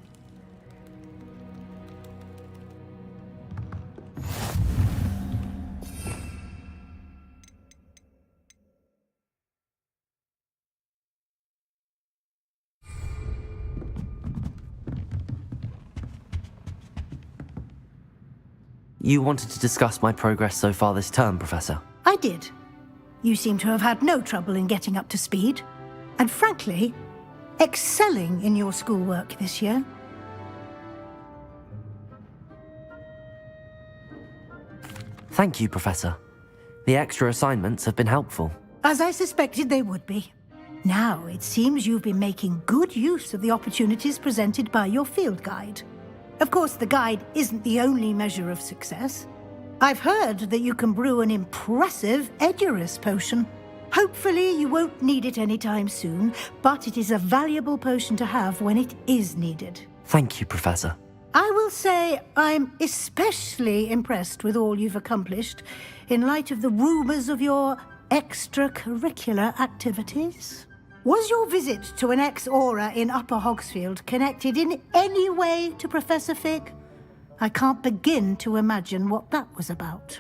You wanted to discuss my progress so far this term, Professor? I did. You seem to have had no trouble in getting up to speed. And frankly, excelling in your schoolwork this year. Thank you, Professor. The extra assignments have been helpful. As I suspected they would be. Now, it seems you've been making good use of the opportunities presented by your field guide. Of course, the guide isn't the only measure of success. I've heard that you can brew an impressive Edurus potion. Hopefully, you won't need it anytime soon, but it is a valuable potion to have when it is needed. Thank you, Professor. I will say I'm especially impressed with all you've accomplished in light of the rumors of your extracurricular activities. Was your visit to an ex-aura in Upper Hogsfield connected in any way to Professor Fig? I can't begin to imagine what that was about.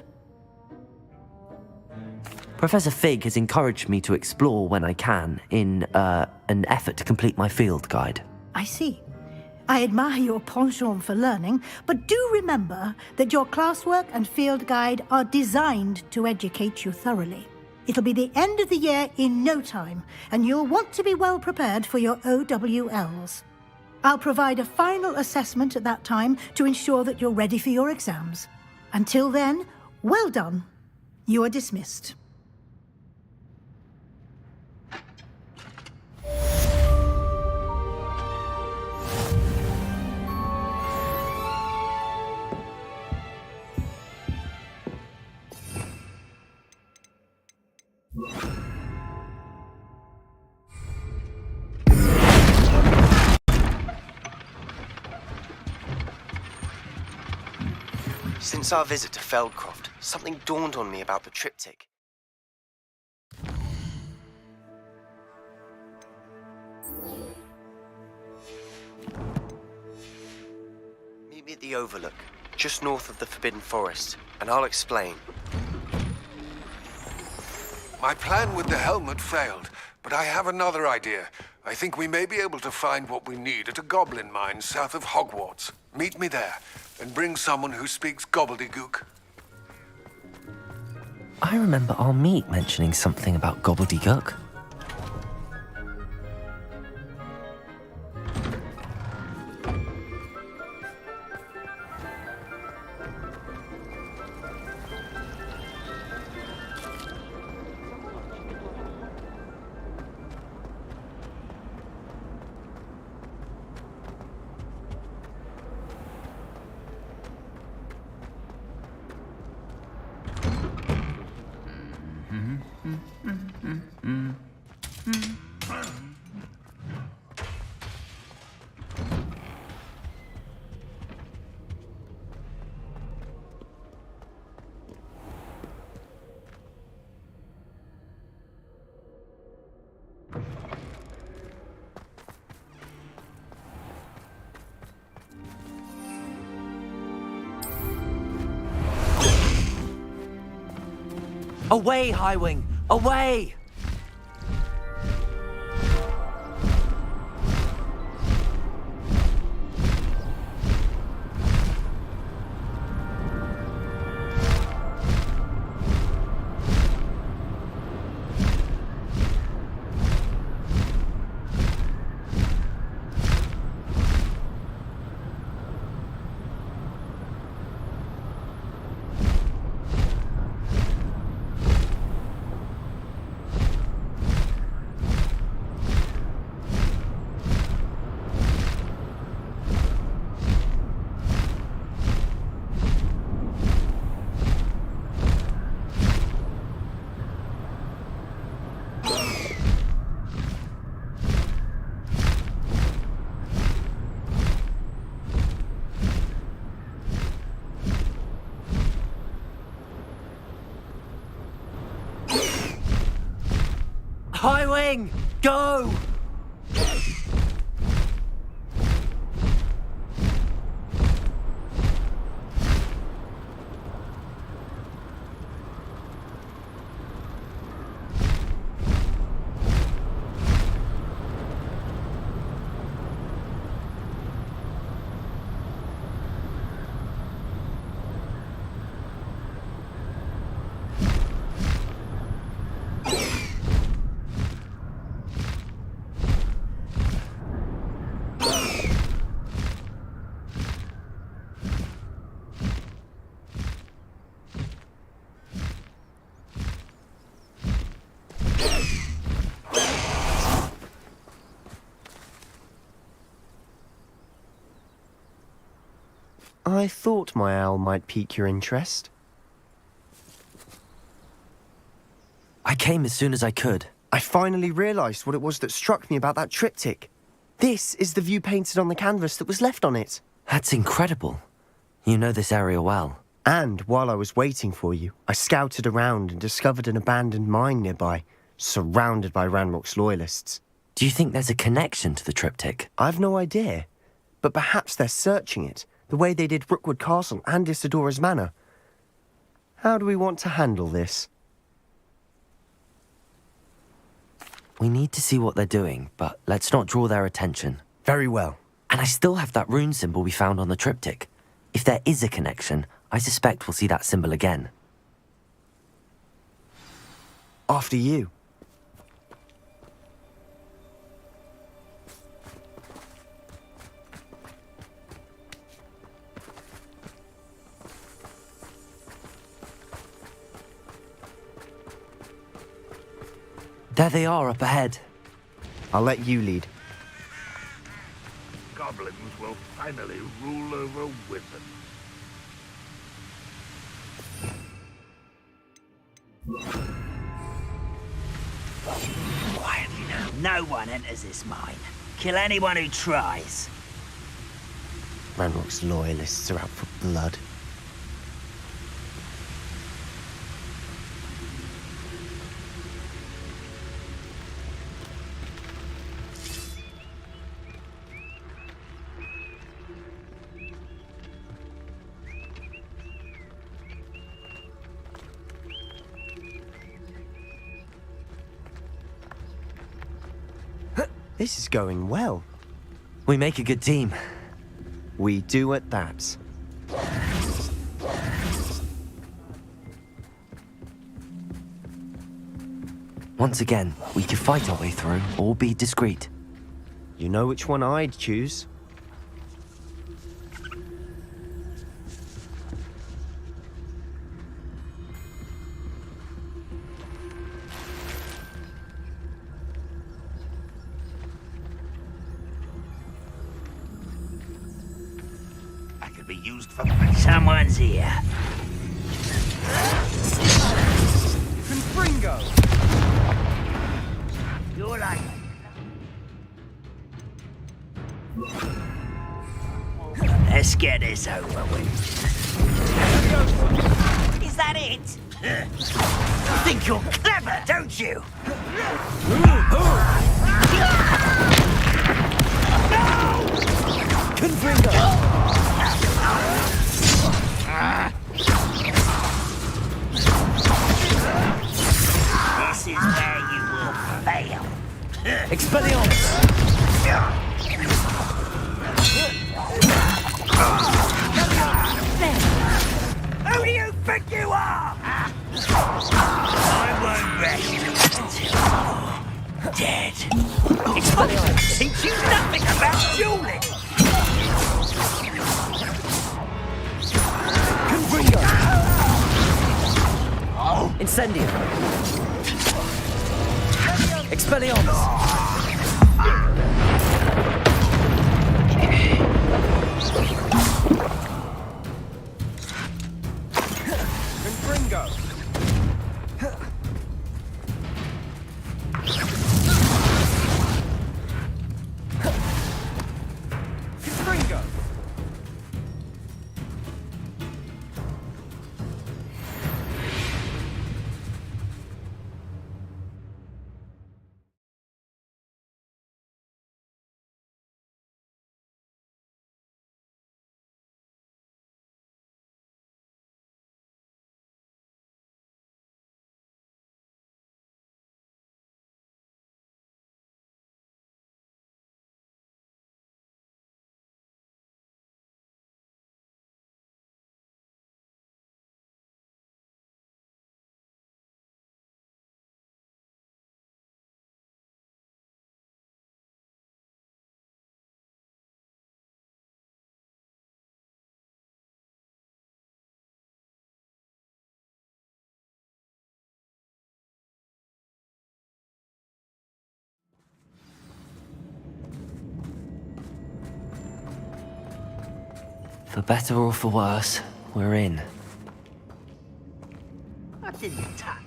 Professor Fig has encouraged me to explore when I can in an effort to complete my field guide. I see. I admire your penchant for learning, but do remember that your classwork and field guide are designed to educate you thoroughly. It'll be the end of the year in no time, and you'll want to be well prepared for your OWLs. I'll provide a final assessment at that time to ensure that you're ready for your exams. Until then, well done. You are dismissed. Since our visit to Feldcroft, something dawned on me about the triptych. Meet me at the Overlook, just north of the Forbidden Forest, and I'll explain. My plan with the helmet failed, but I have another idea. I think we may be able to find what we need at a goblin mine south of Hogwarts. Meet me there, and bring someone who speaks gobbledygook. I remember our meet mentioning something about gobbledygook. Away, Highwing! Away! Highwing! Go! I thought my owl might pique your interest. I came as soon as I could. I finally realised what it was that struck me about that triptych. This is the view painted on the canvas that was left on it. That's incredible. You know this area well. And while I was waiting for you, I scouted around and discovered an abandoned mine nearby, surrounded by Ranrock's loyalists. Do you think there's a connection to the triptych? I've no idea, but perhaps they're searching it, the way they did Rookwood Castle and Isidora's Manor. How do we want to handle this? We need to see what they're doing, but let's not draw their attention. Very well. And I still have that rune symbol we found on the triptych. If there is a connection, I suspect we'll see that symbol again. After you. There they are up ahead. I'll let you lead. Goblins will finally rule over wizards. Quietly now. No one enters this mine. Kill anyone who tries. Ranrock's loyalists are out for blood. This is going well. We make a good team. We do at that. Once again, we could fight our way through or be discreet. You know which one I'd choose. That could be used for... Someone's here. Confringo! You're like... Let's get this over with. Is that it? You think you're clever, don't you? This is where you will fail. Expelliarmus! Who do you think you are? I won't rest until you're dead. Expelliarmus teach you nothing about dueling. Confringo! Incendio! Expelliarmus! Confringo! Confringo! For better or for worse, we're in. I didn't touch.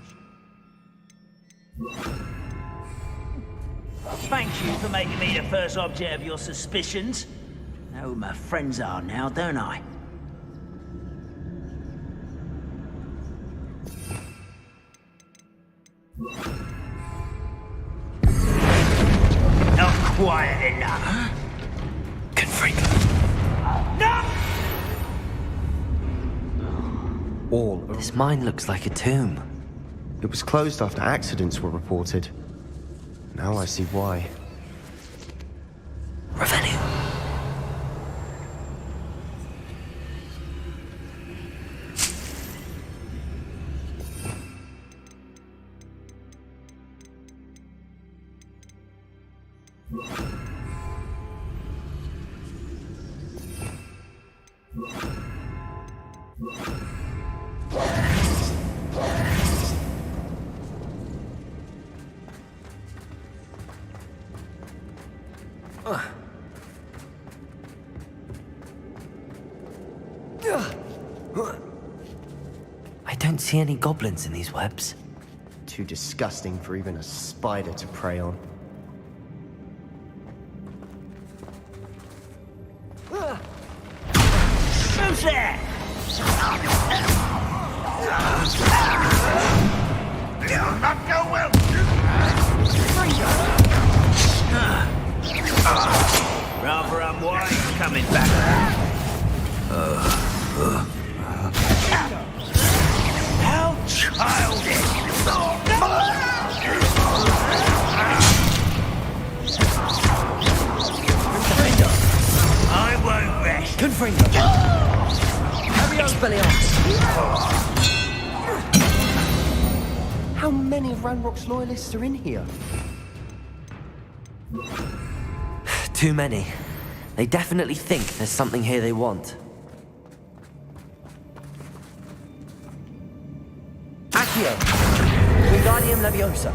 Thank you for making me the first object of your suspicions. I know who my friends are now, don't I? Not quiet enough. No! All. This mine looks like a tomb. It was closed after accidents were reported. Now I see why. Revenue. I don't see any goblins in these webs. Too disgusting for even a spider to prey on. Who's there? This will not go well. Rather unwise coming back. How childish! I won't rest. Confringo! Expelliarmus! How many of Ranrock's loyalists are in here? Too many. They definitely think there's something here they want. Accio! Wingardium Leviosa.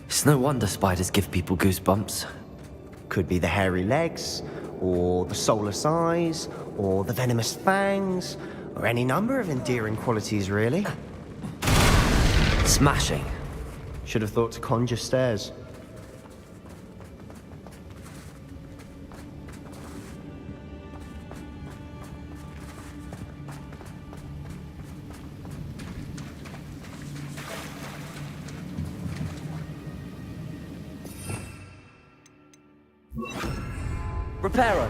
It's no wonder spiders give people goosebumps. Could be the hairy legs, or the soulless eyes, or the venomous fangs, or any number of endearing qualities, really. Smashing. Should have thought to conjure stairs. Reparo.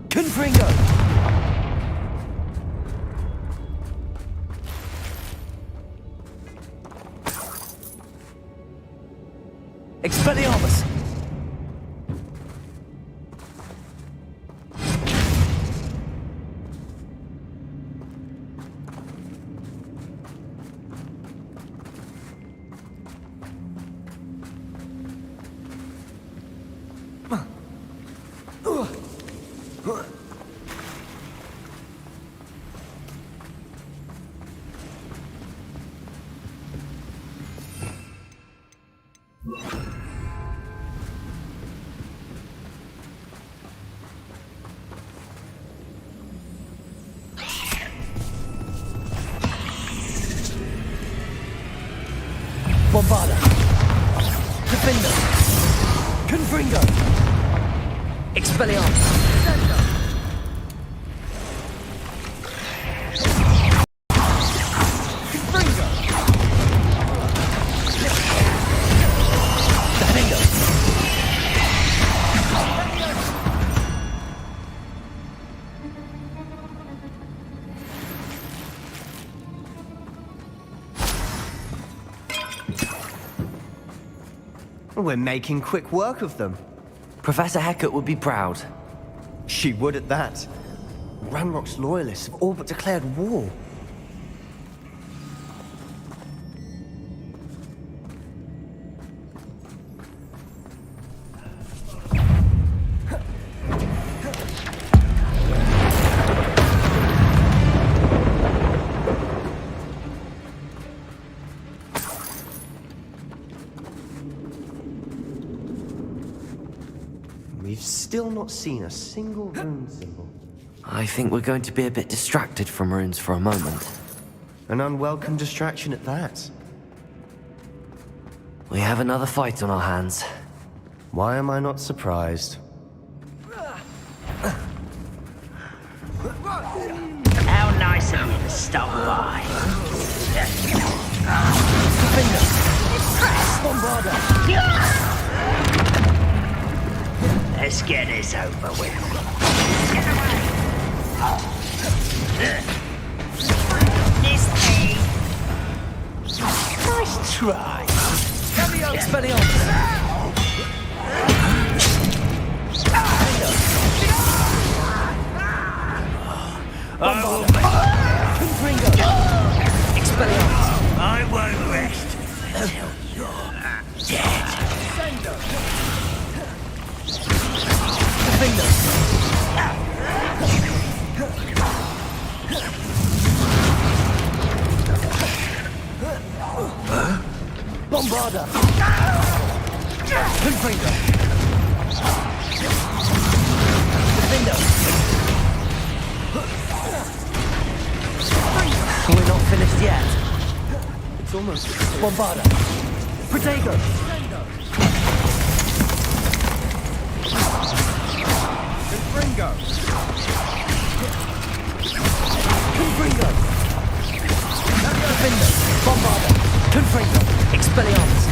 Confringo. Expelliarmus. Bombarda. Defender. Confringo. Expelliarmus. Confringo. Defender. We're making quick work of them. Professor Hecat would be proud. She would at that. Ranrock's loyalists have all but declared war. We've still not seen a single rune symbol. I think we're going to be a bit distracted from runes for a moment. An unwelcome distraction at that. We have another fight on our hands. Why am I not surprised? How nice of you to stop by. Let's get this over with. Get away! This way. Nice try. Expelliarmus. Confringo. Expelliarmus. I won't rest until you're dead. Defender. Bombarda. Confringo. Defender. We're not finished yet. It's almost... Bombarda. Protego. Confringo. Confringo. Defender. Bombarda. Confringo. Expelliarmus.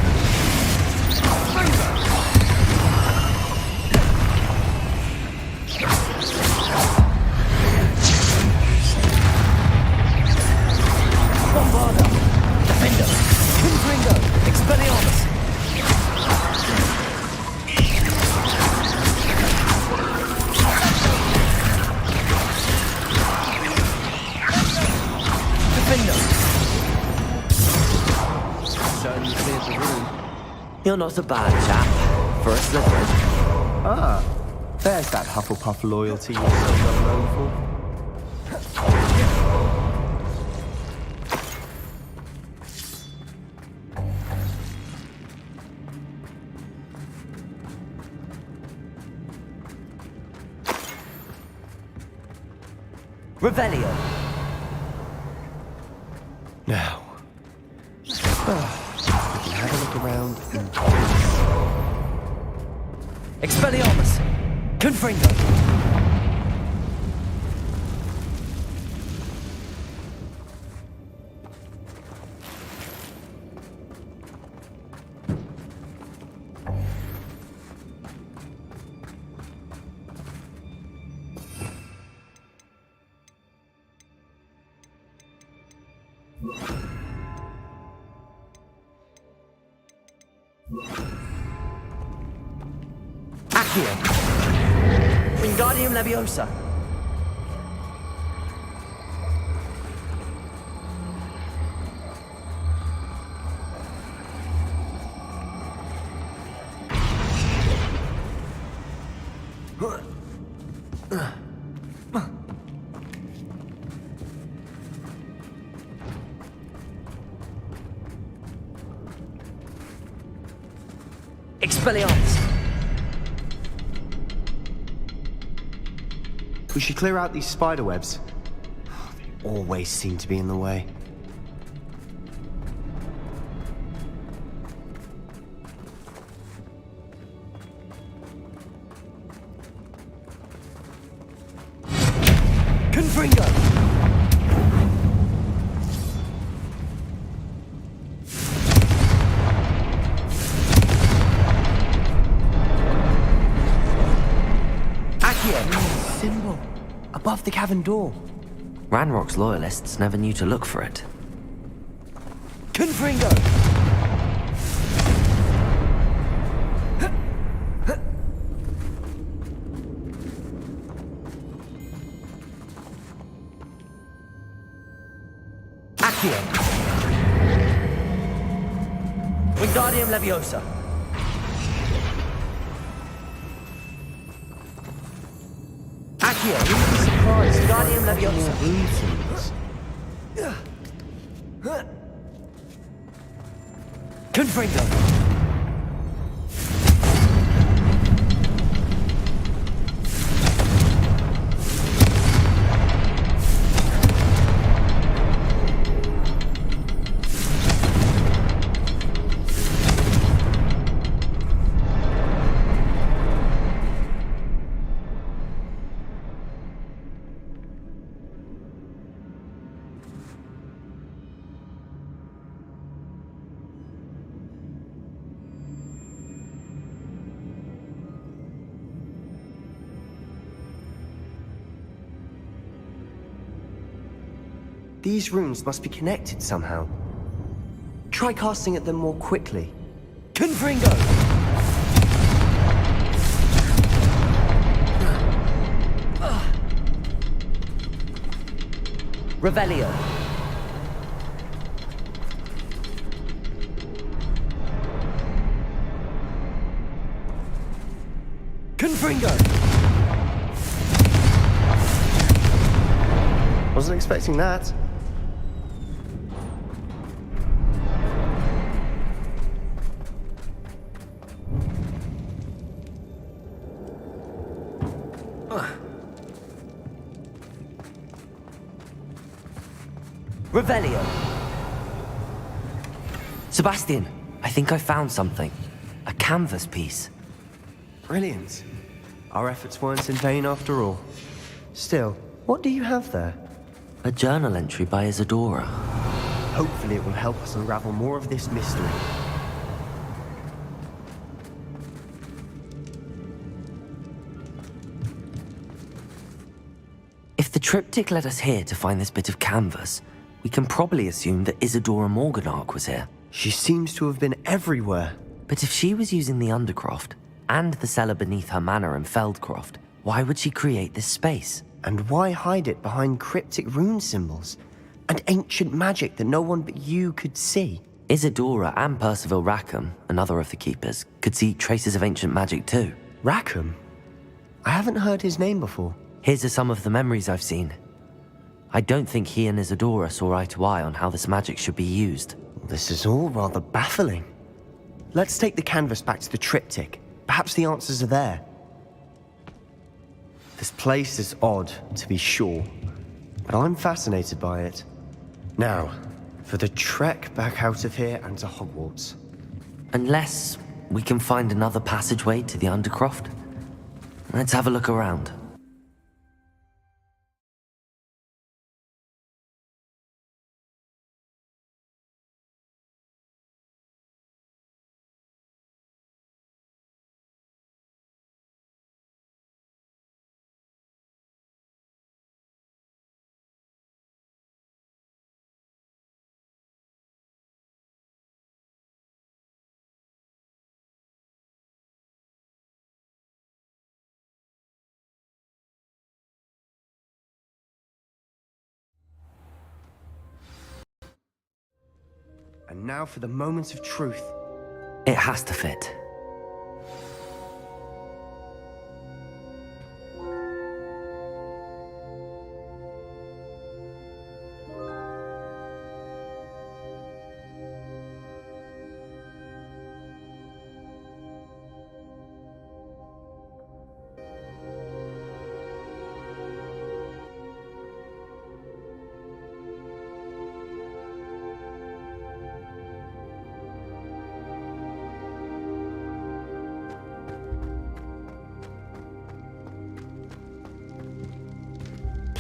cleared the room. You're not a bad chap for a Slytherin. Ah, there's that Hufflepuff loyalty you're so well known for. Revelio. Now, we can have a look around in Expelliarmus. Confringo. Accio. Wingardium Leviosa. Expelliarmus. We should clear out these spider webs. They always seem to be in the way. Confringo. Symbol above the cavern door. Ranrock's loyalists never knew to look for it. Confringo. Accio. Wingardium Leviosa. Accio. Surprised. Wingardium Leviosa. Confringo. These runes must be connected somehow. Try casting at them more quickly. Confringo. Revelio. Confringo. Wasn't expecting that. Revelio. Sebastian, I think I found something. A canvas piece. Brilliant. Our efforts weren't in vain after all. Still, what do you have there? A journal entry by Isadora. Hopefully it will help us unravel more of this mystery. If the triptych led us here to find this bit of canvas, we can probably assume that Isadora Morganach was here. She seems to have been everywhere. But if she was using the Undercroft, and the cellar beneath her manor in Feldcroft, why would she create this space? And why hide it behind cryptic rune symbols? And ancient magic that no one but you could see? Isadora and Percival Rackham, another of the keepers, could see traces of ancient magic too. Rackham? I haven't heard his name before. Here's some of the memories I've seen. I don't think he and Isadora saw eye to eye on how this magic should be used. This is all rather baffling. Let's take the canvas back to the triptych. Perhaps the answers are there. This place is odd, to be sure, but I'm fascinated by it. Now, for the trek back out of here and to Hogwarts. Unless we can find another passageway to the Undercroft. Let's have a look around. And now for the moment of truth. It has to fit.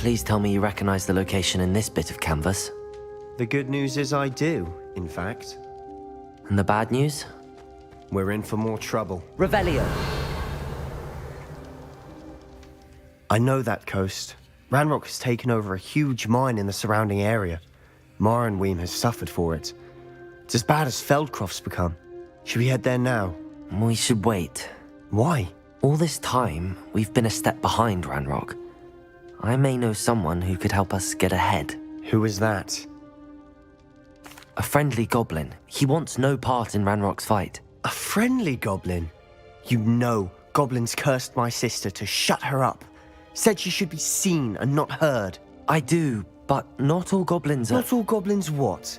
Please tell me you recognize the location in this bit of canvas. The good news is I do, in fact. And the bad news? We're in for more trouble. Revelio. I know that coast. Ranrock has taken over a huge mine in the surrounding area. Marrenweem has suffered for it. It's as bad as Feldcroft's become. Should we head there now? We should wait. Why? All this time, we've been a step behind Ranrock. I may know someone who could help us get ahead. Who is that? A friendly goblin. He wants no part in Ranrock's fight. A friendly goblin? You know, goblins cursed my sister to shut her up. Said she should be seen and not heard. I do, but not all goblins are... Not all goblins what?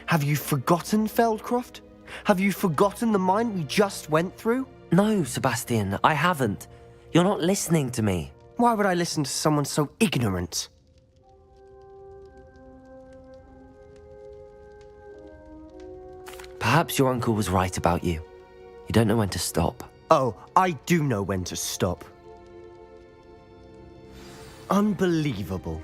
Have you forgotten Feldcroft? Have you forgotten the mine we just went through? No, Sebastian, I haven't. You're not listening to me. Why would I listen to someone so ignorant? Perhaps your uncle was right about you. You don't know when to stop. Oh, I do know when to stop. Unbelievable.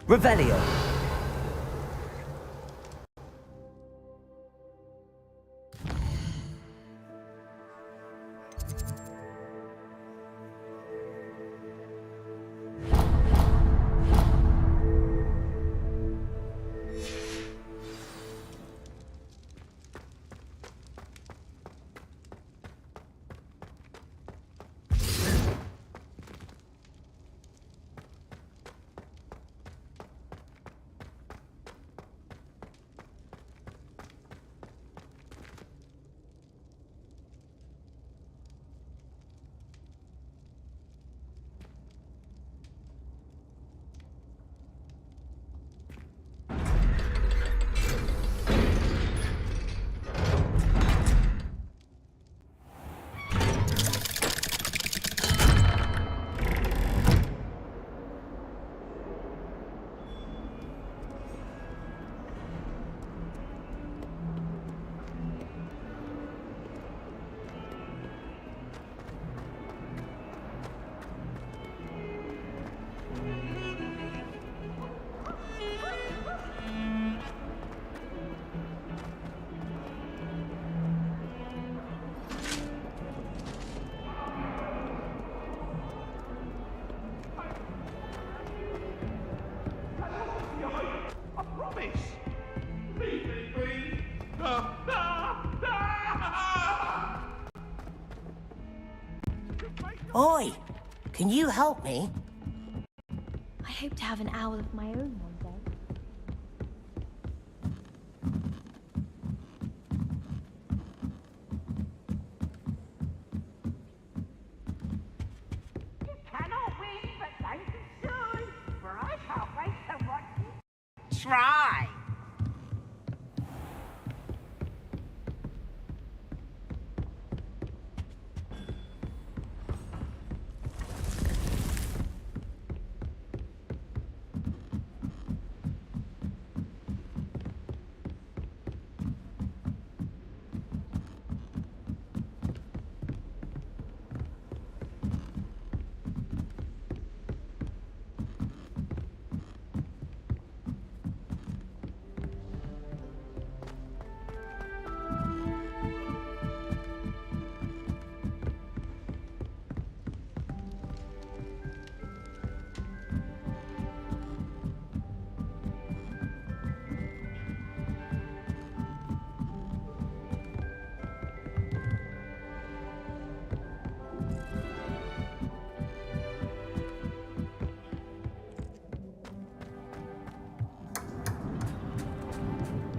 Revelio. Oi, can you help me? I hope to have an owl of my own one day. Cannot win, but thank you soon, for I can't wait to watch you try.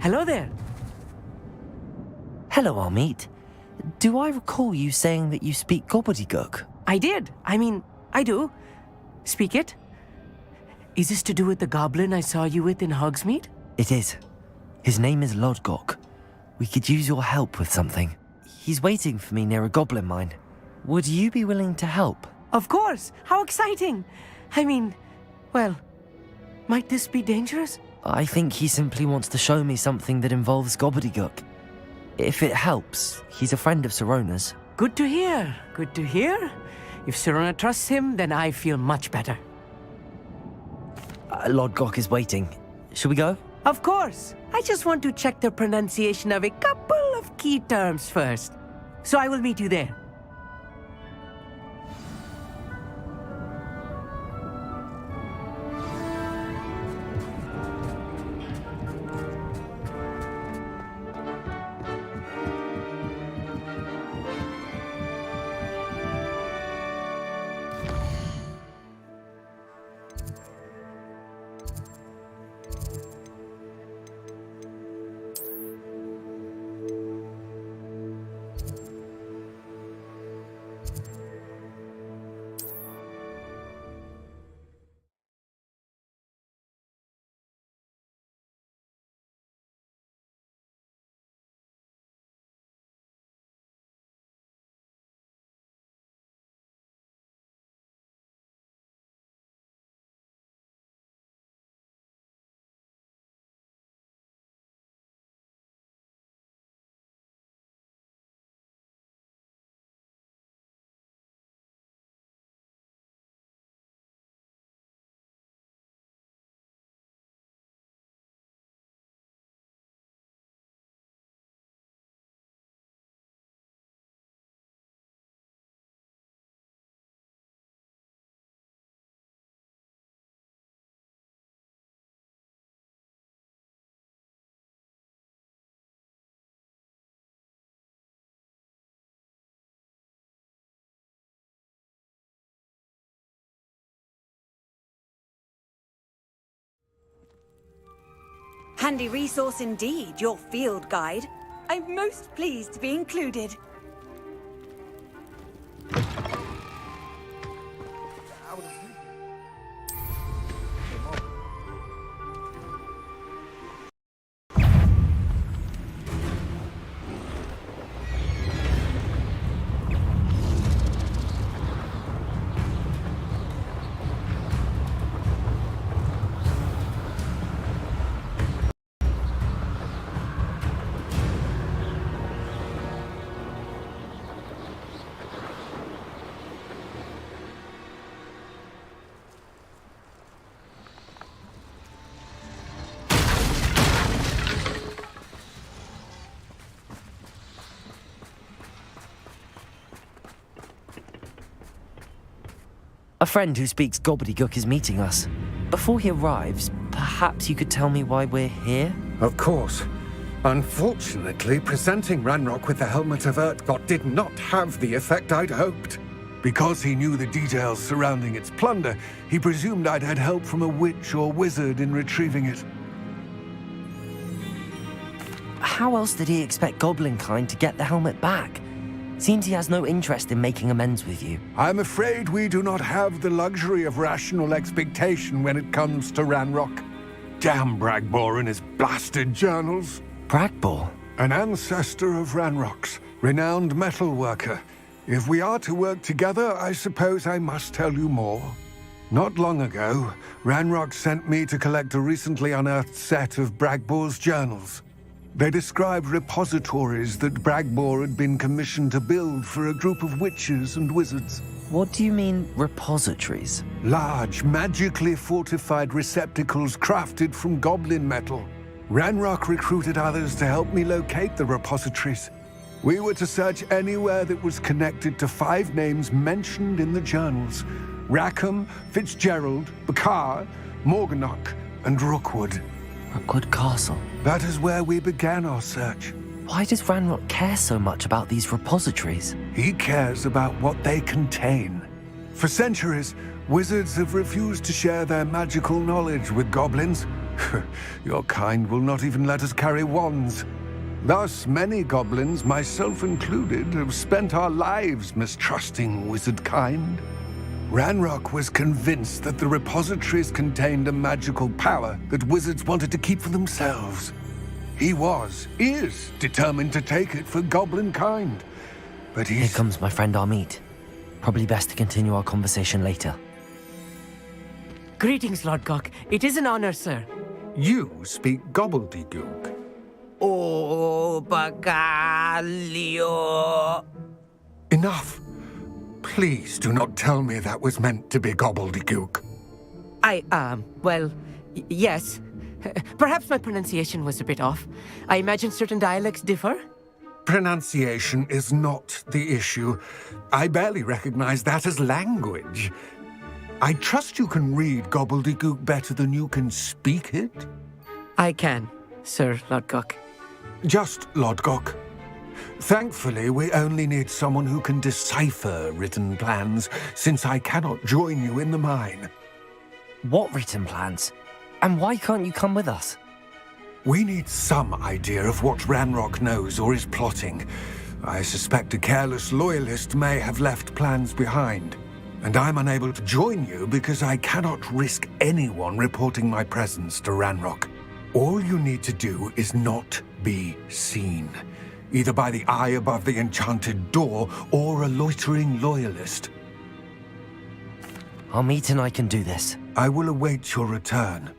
Hello there. Hello, Amit. Do I recall you saying that you speak gobbledygook? I did. I do. Speak it. Is this to do with the goblin I saw you with in Hogsmeade? It is. His name is Lodgok. We could use your help with something. He's waiting for me near a goblin mine. Would you be willing to help? Of course. How exciting. Well, might this be dangerous? I think he simply wants to show me something that involves gobbledygook. If it helps, he's a friend of Sirona's. Good to hear. Good to hear. If Sirona trusts him, then I feel much better. Lodgok is waiting. Shall we go? Of course. I just want to check the pronunciation of a couple of key terms first. So I will meet you there. Handy resource indeed, your field guide. I'm most pleased to be included. A friend who speaks gobbledygook is meeting us. Before he arrives, perhaps you could tell me why we're here? Of course. Unfortunately, presenting Ranrock with the Helmet of Urtkot did not have the effect I'd hoped. Because he knew the details surrounding its plunder, he presumed I'd had help from a witch or wizard in retrieving it. How else did he expect Goblin kind to get the helmet back? Seems he has no interest in making amends with you. I'm afraid we do not have the luxury of rational expectation when it comes to Ranrock. Damn Bragbor and his blasted journals. Bragbor? An ancestor of Ranrock's, renowned metal worker. If we are to work together, I suppose I must tell you more. Not long ago, Ranrock sent me to collect a recently unearthed set of Bragbor's journals. They described repositories that Bragbor had been commissioned to build for a group of witches and wizards. What do you mean, repositories? Large, magically fortified receptacles crafted from goblin metal. Ranrock recruited others to help me locate the repositories. We were to search anywhere that was connected to 5 names mentioned in the journals: Rackham, Fitzgerald, Bakar, Morganach, and Rookwood. Rookwood Castle? That is where we began our search. Why does Ranrock care so much about these repositories? He cares about what they contain. For centuries, wizards have refused to share their magical knowledge with goblins. Your kind will not even let us carry wands. Thus, many goblins, myself included, have spent our lives mistrusting wizard kind. Ranrock was convinced that the repositories contained a magical power that wizards wanted to keep for themselves. He is determined to take it for goblin kind. But Here comes my friend Amit. Probably best to continue our conversation later. Greetings, Lord Gok. It is an honor, sir. You speak gobbledygook. Oh, Bagalio. Enough. Please do not tell me that was meant to be gobbledygook. Yes. Perhaps my pronunciation was a bit off. I imagine certain dialects differ. Pronunciation is not the issue. I barely recognize that as language. I trust you can read gobbledygook better than you can speak it? I can, Sir Lodgok. Just Lodgok. Thankfully, we only need someone who can decipher written plans, since I cannot join you in the mine. What written plans? And why can't you come with us? We need some idea of what Ranrock knows or is plotting. I suspect a careless loyalist may have left plans behind. And I'm unable to join you because I cannot risk anyone reporting my presence to Ranrock. All you need to do is not be seen, either by the eye above the enchanted door or a loitering loyalist. Amit and I can do this. I will await your return.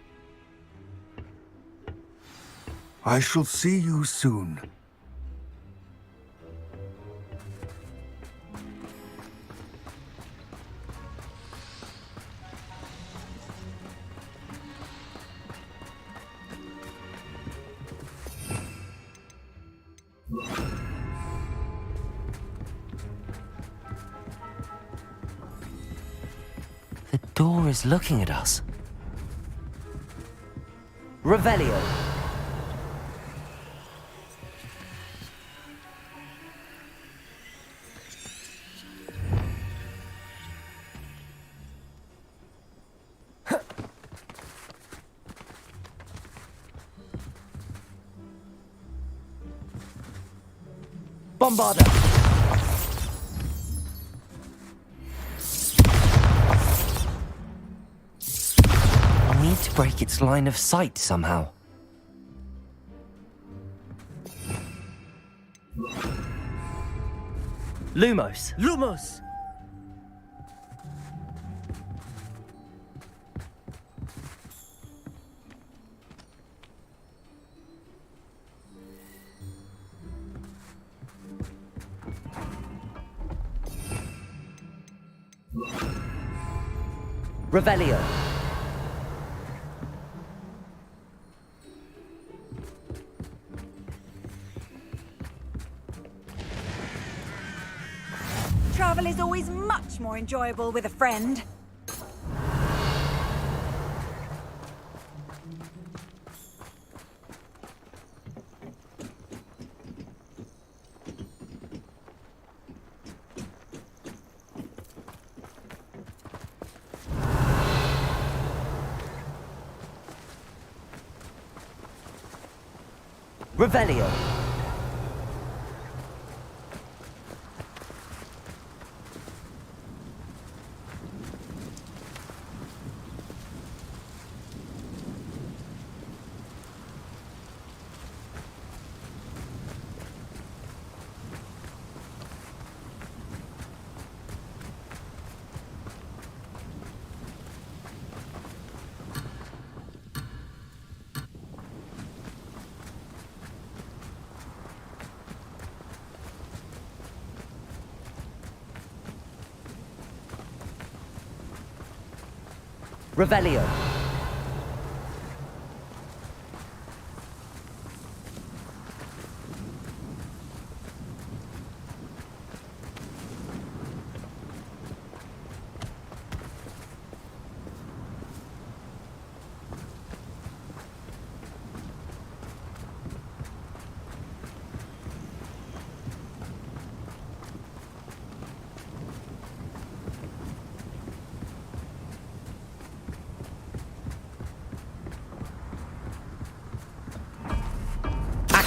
I shall see you soon. The door is looking at us. Revelio. Bombarda. I need to break its line of sight somehow. Lumos. Lumos! Revelio. Travel is always much more enjoyable with a friend. Revelio. Revelio.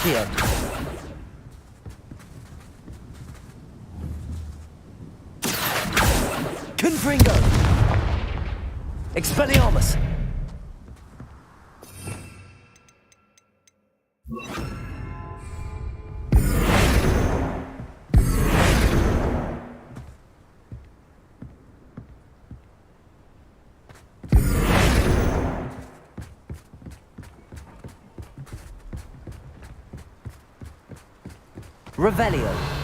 Accio. Confringo. Expelliarmus. Revelio.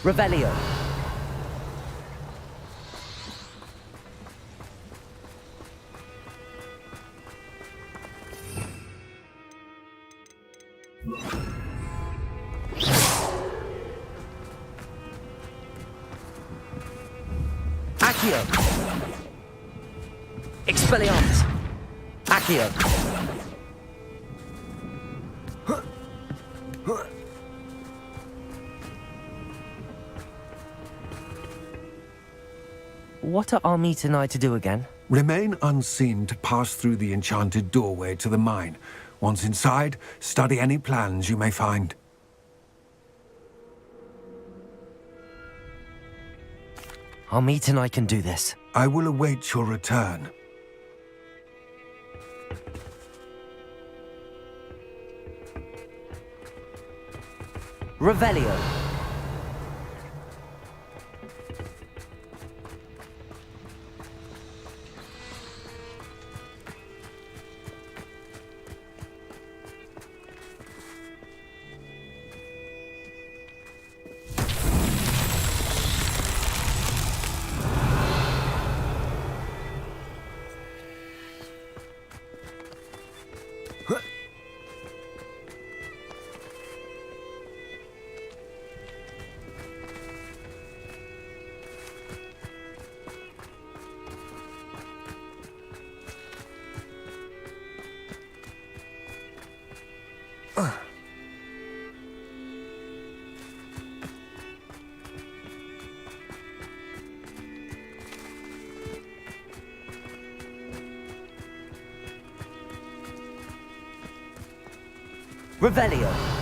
Revelio. Accio. Expelliarmus. Accio. What are Armita and I to do again? Remain unseen to pass through the enchanted doorway to the mine. Once inside, study any plans you may find. Armita and I can do this. I will await your return. Revelio. Revelio.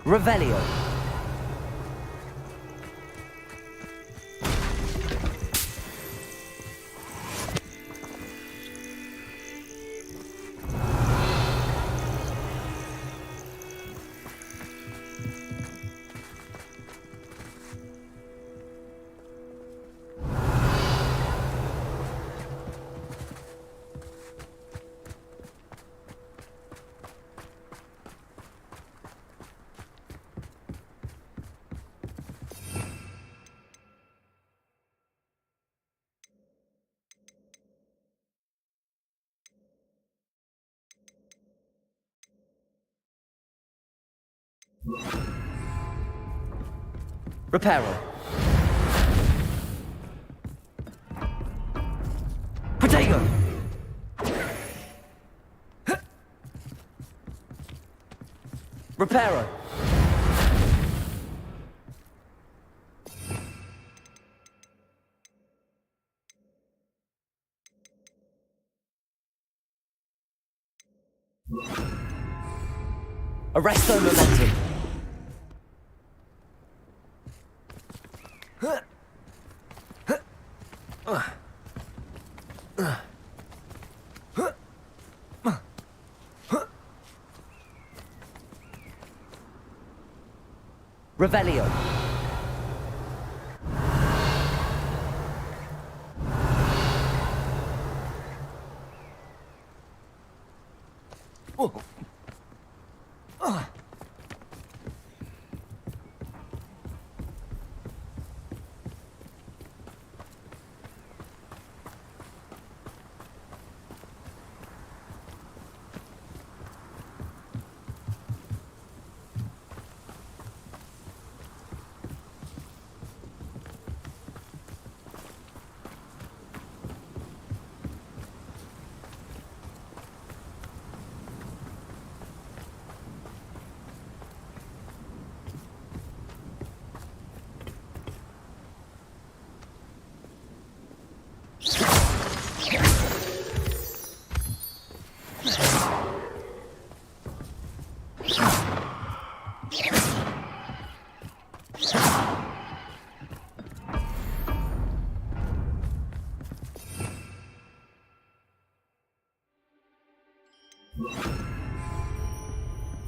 Revelio. Reparo. Potato. Reparo. Arresto momentum. Revelio.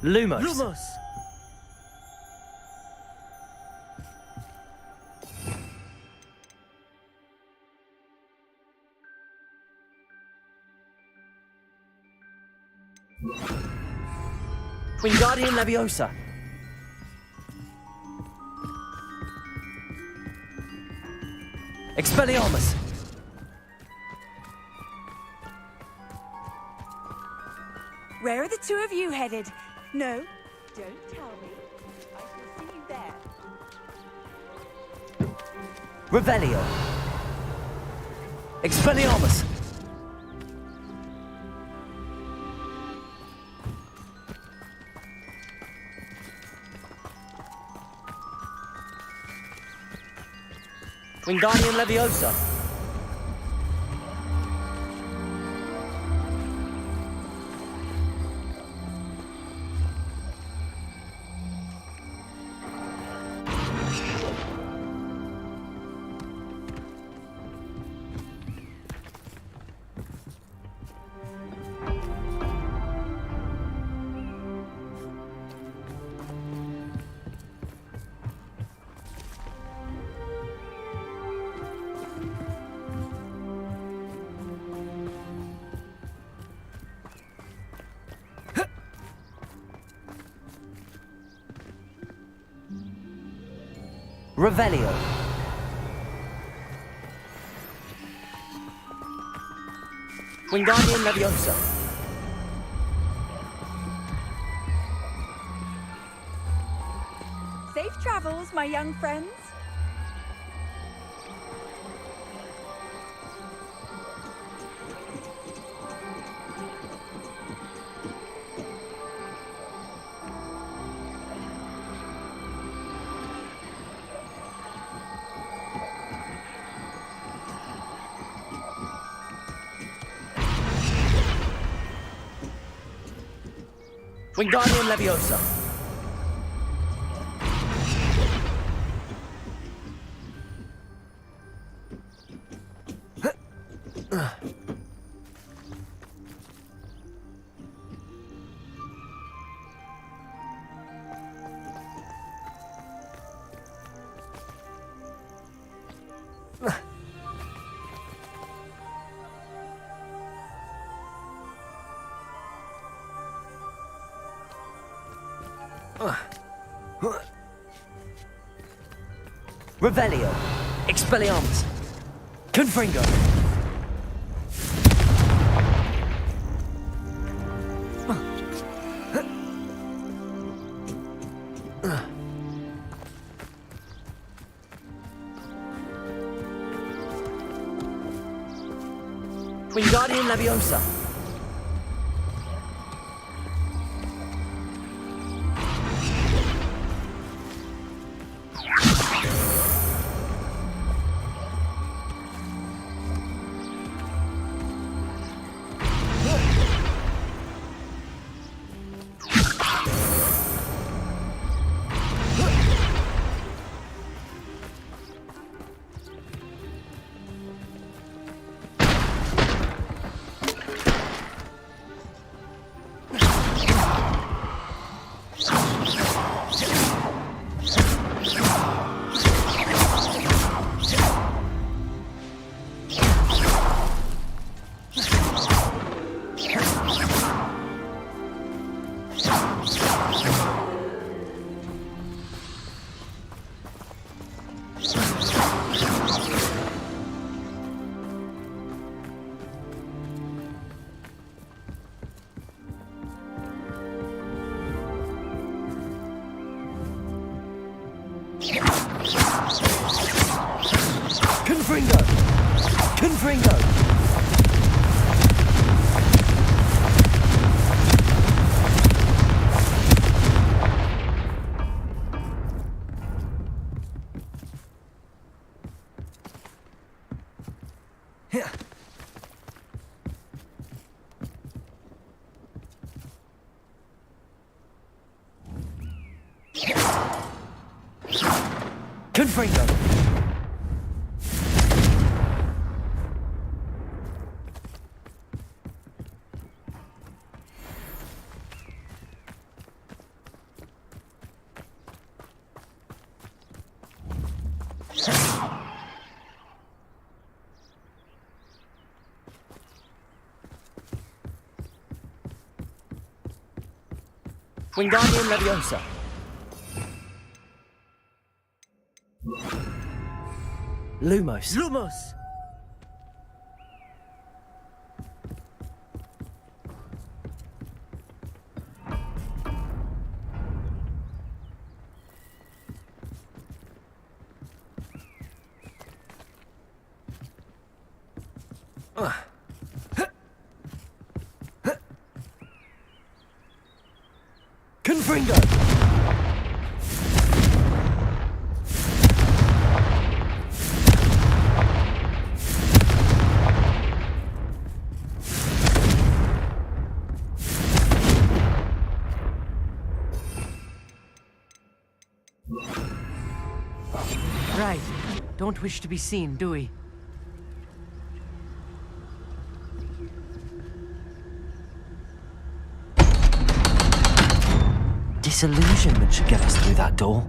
Lumos. Lumos. Wingardium Leviosa. Expelliarmus. Where are the two of you headed? No, don't tell me. I shall see you there. Revelio. Expelliarmus. Wingardium Leviosa. Revelio. Wingardium Leviosa. Safe travels, my young friends. Wingardium Leviosa. Revelio. Expelliarmus. Confringo. Wingardium Leviosa. Confringo! Confringo! Confringo! Wingardium Leviosa. Lumos. Lumos! Confringo! Right. Don't wish to be seen, do we? Disillusionment should get us through that door.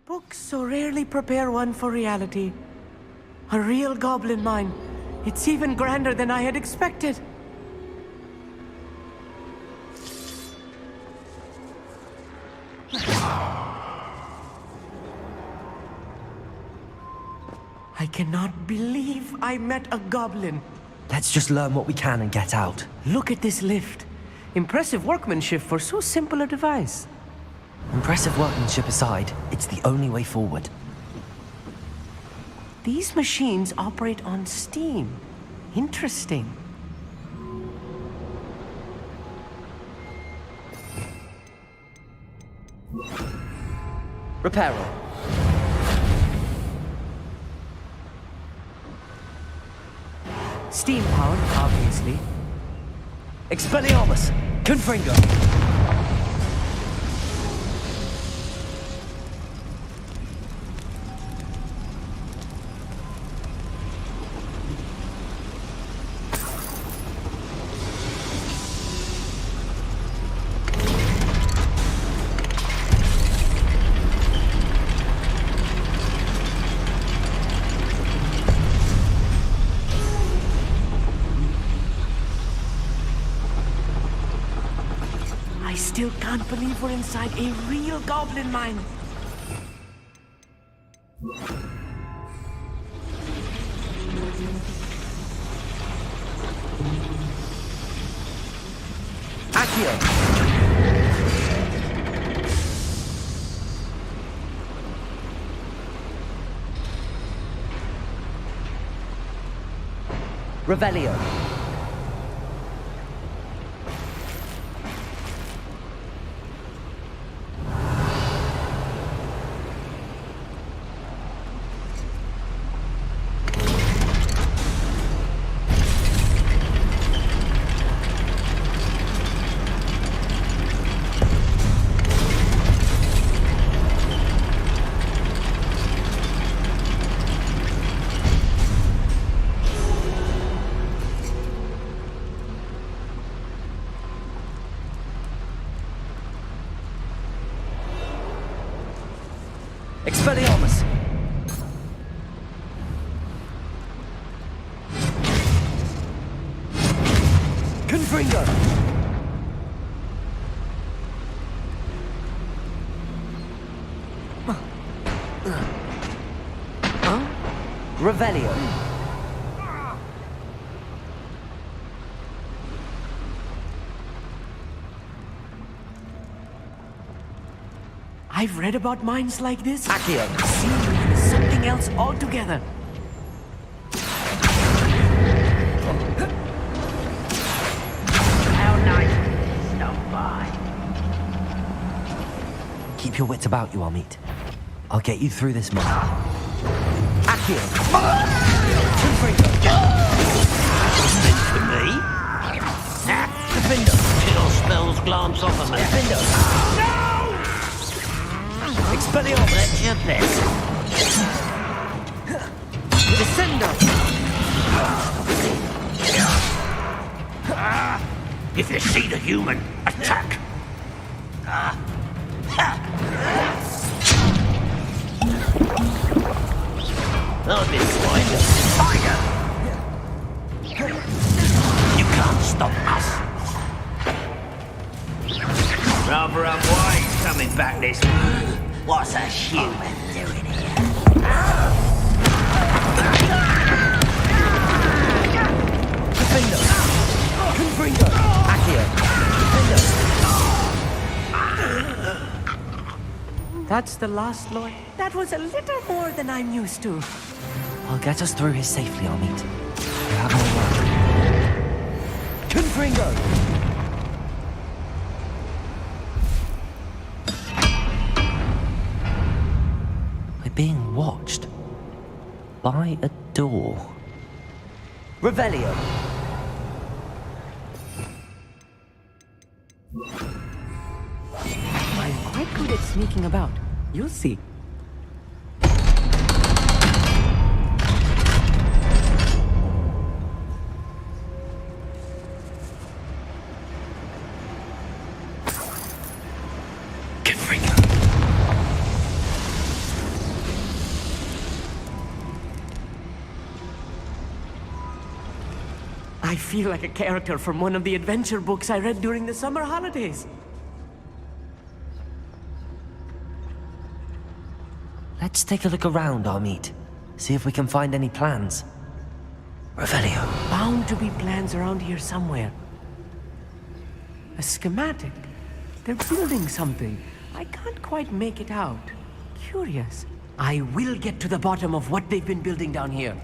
Books so rarely prepare one for reality. A real goblin mine. It's even grander than I had expected. I cannot believe I met a goblin. Let's just learn what we can and get out. Look at this lift. Impressive workmanship for so simple a device. Impressive workmanship aside, it's the only way forward. These machines operate on steam. Interesting. Reparo. Steam powered, obviously. Expelliarmus! Confringo! I still can't believe we're inside a real goblin mine. Accio! Revelio. Expelliarmus! Confringo! Revelio! I've read about mines like this. Accio! Seeing one is something else altogether. How nice to stop by. Keep your wits about you, Amit. I'll get you through this mine. Accio! Confringo! To me? Defendo! Chill spells glance off of me. Defendo! No! Expelliarmus! Let your best. Descendo! If you see the human, attack. I've been swinging. Fire! You can't stop us. Rather unwise coming back this way. What's a human doing here? Defendo! Confringo! Accio! Defendo! That's the last Lord. That was a little more than I'm used to. I'll get us through here safely, Amit. You have my word. Confringo! We're being watched. By a door. Revelio! I'm quite good at sneaking about. You'll see. I feel like a character from one of the adventure books I read during the summer holidays. Let's take a look around, Amit. See if we can find any plans. Revelio. Bound to be plans around here somewhere. A schematic. They're building something. I can't quite make it out. Curious. I will get to the bottom of what they've been building down here.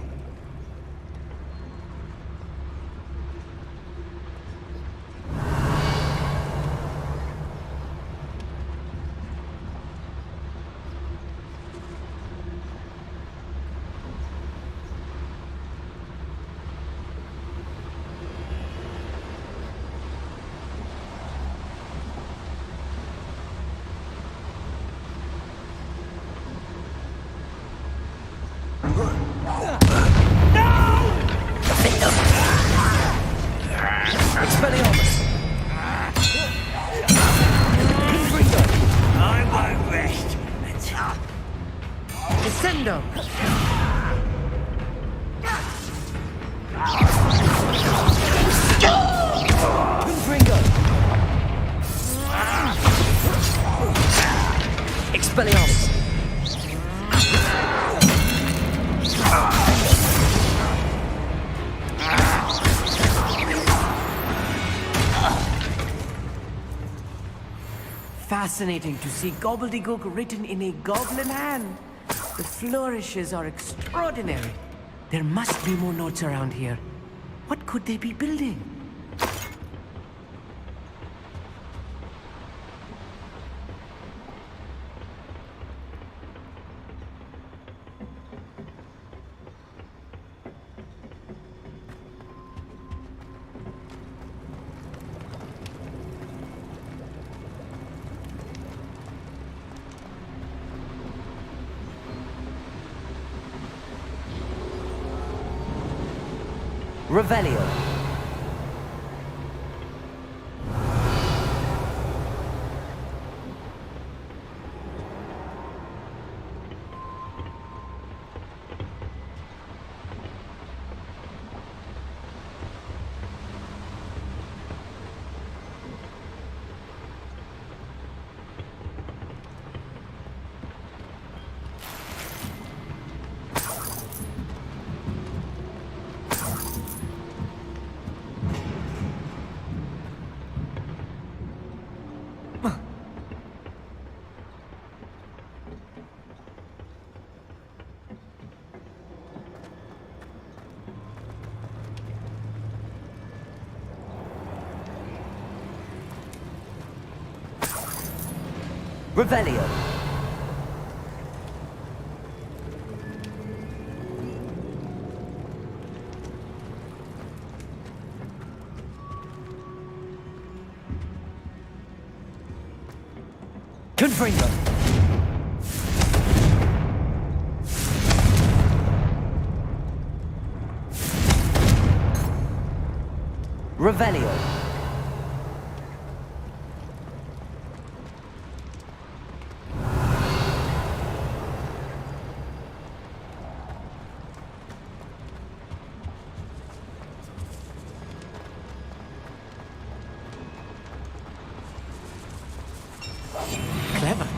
Fascinating to see gobbledygook written in a goblin hand. The flourishes are extraordinary. There must be more notes around here. What could they be building? Revelio. Revelio. Confringo. Revelio. Clever.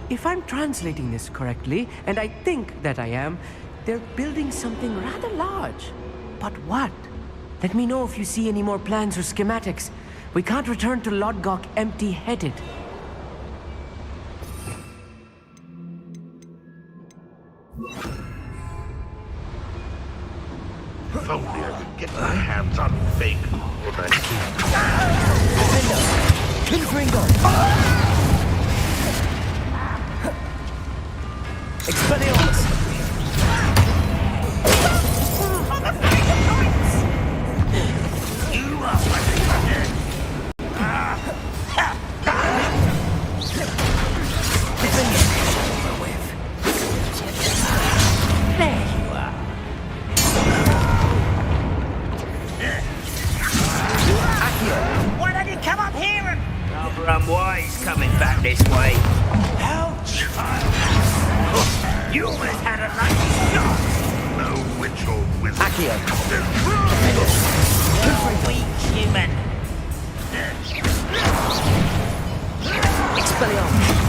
If I'm translating this correctly, and I think that I am, they're building something rather large. But what? Let me know if you see any more plans or schematics. We can't return to Lodgok empty-headed. If only I could get my hands on fake Confringo. Expelliarmus. You are There you are. Why don't you come up here and... Rather unwise coming back this way. How child. You almost had a lucky shot. no witch or wizard. Accio. You're weak human. Expelliarmus.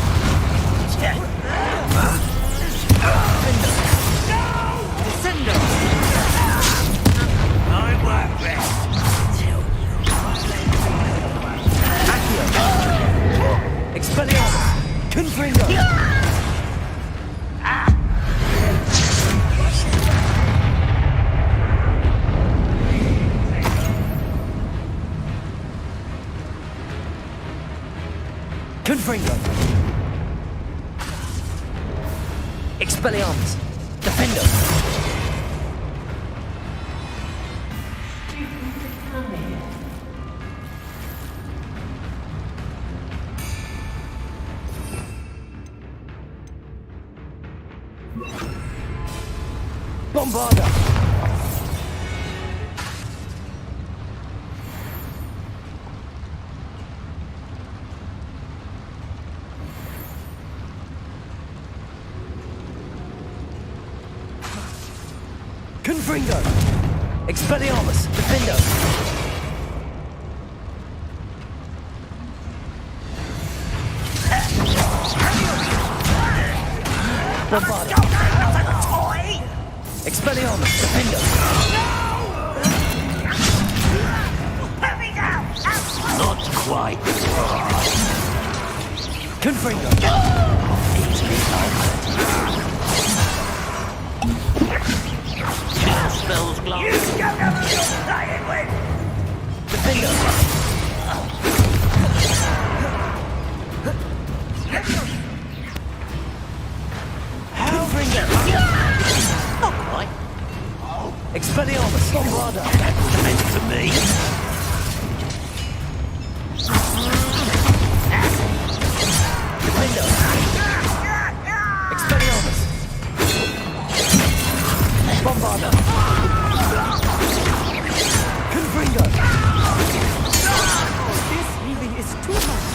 Confringo! Confringo! Expelliarmus! Defendo! Bombarda! Confringo! Expelliarmus! Defendo! Bombarda! Expelliarmus! Defendo! Let me down! Not quite. Confringo! Spells glass. You don't know who you're playing with! Defendo! Confringo! Not quite. Expelliarmus! Bombarda! That's meant to me. Defendo! Expelliarmus! Bombarda! Confringo! This really is too much.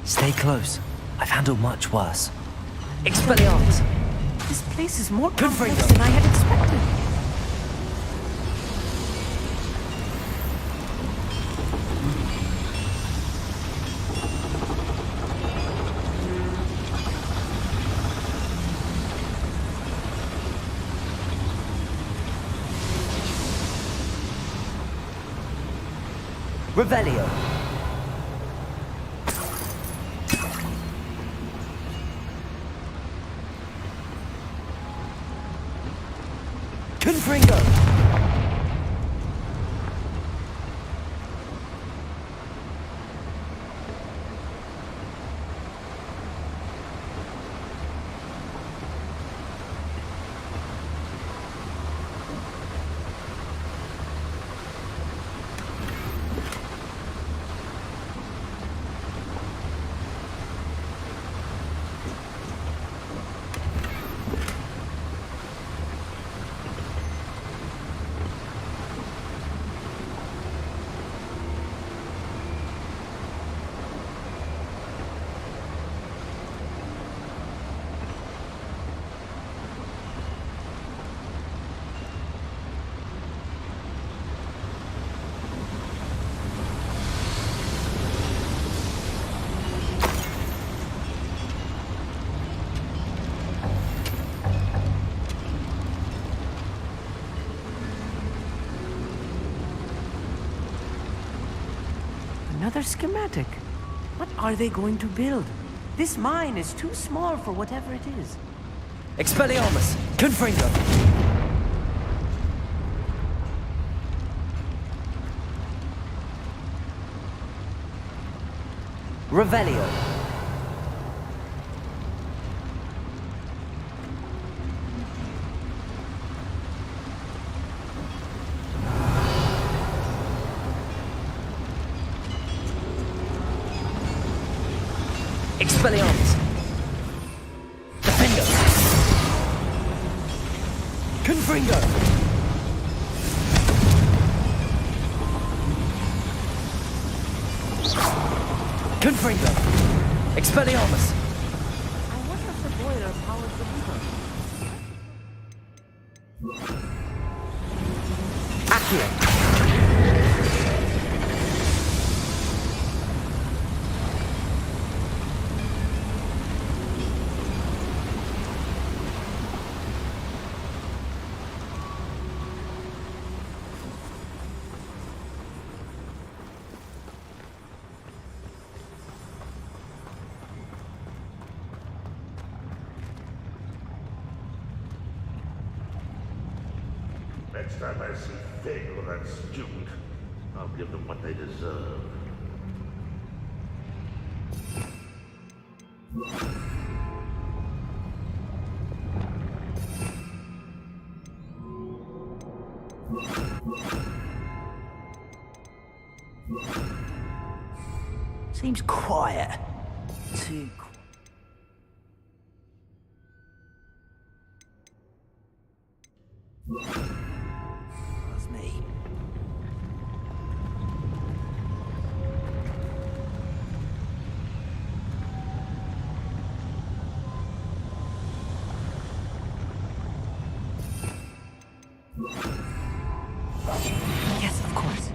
Stay close. I've handled much worse. Expelliarmus! This place is more Confringo! complex than I had expected. Revelio! Confringo! Another schematic. What are they going to build? This mine is too small for whatever it is. Expelliarmus! Confringo! Revelio! Expelliarmus! Defendo! Confringo! Confringo! Expelliarmus! I wonder if the boiler powers the motor. Accio! Next time I see Fig or that student, I'll give them what they deserve. Seems quiet. Too quiet. That's me. Yes, of course.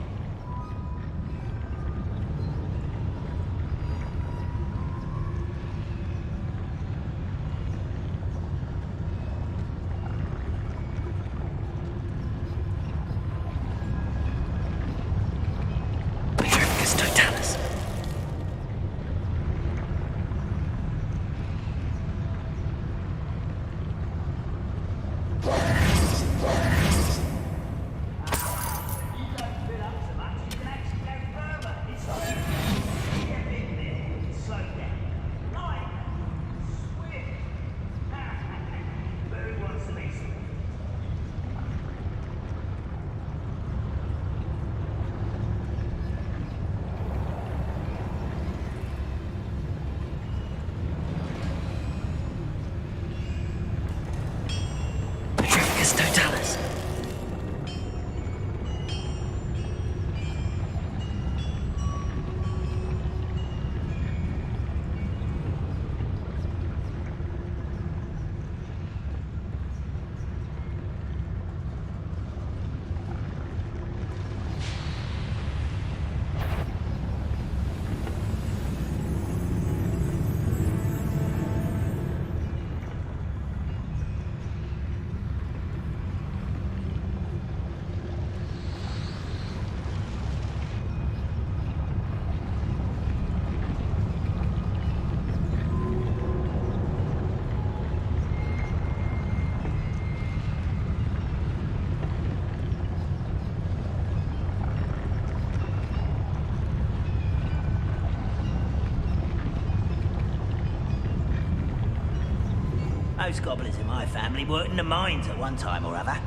Most goblins in my family worked in the mines at one time or other.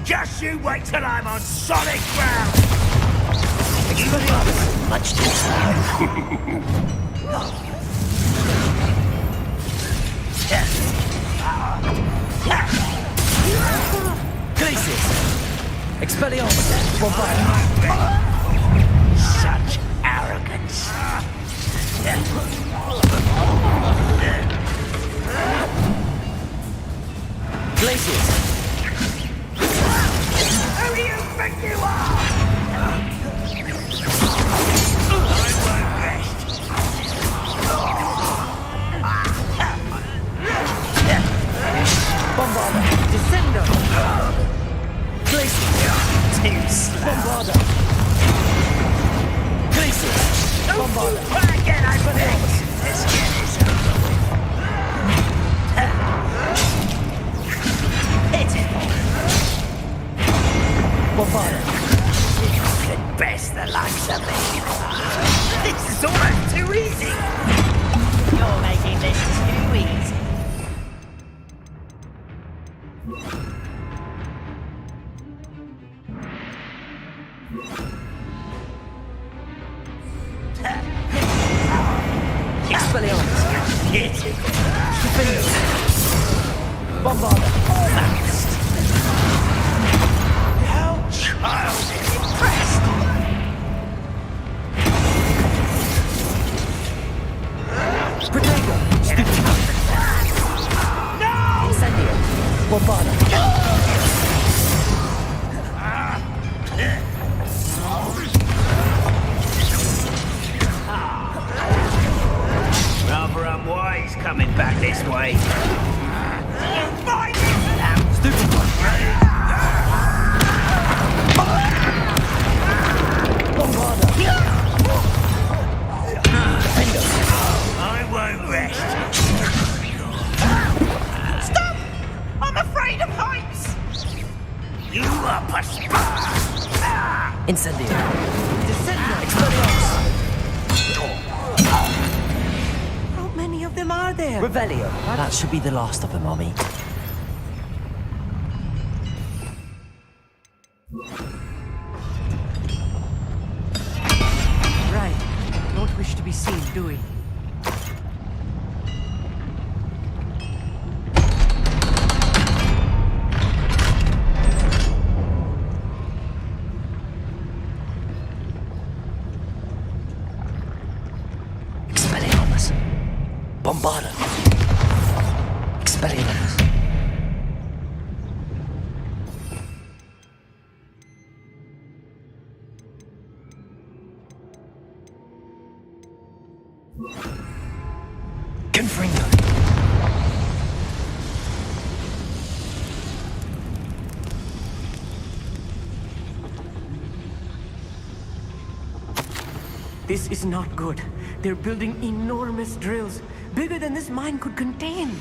Just you wait till I'm on solid ground! Much too slow. Glacius! Expelliarmus! Bombard! Such arrogance. Glacius! Who do you think you are? Bombarder! Descendo! Glacius! Too slow. Bombarder! Glacius! Bombarder! Try again, I believe. This kid is over Bombarder! You could best the likes of me. This is almost too easy. You're making this too easy. Expelliarmus! Beautiful. Bombarder! Almost. How childish. Impressed. Protego! No! Incendio! Bombarder! coming back this way. Stupid one. I won't rest. Stop! I'm afraid of heights! You are pushing. Incendio. How many of them are there? Revelio. That should be the last of them, Mommy. Right. Don't wish to be seen, do we? Expelliarmus. Bombarda. Expelliarmus. Confringo. This is not good. They're building enormous drills, bigger than this mine could contain.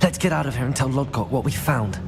Let's get out of here and tell Lodgok what we found.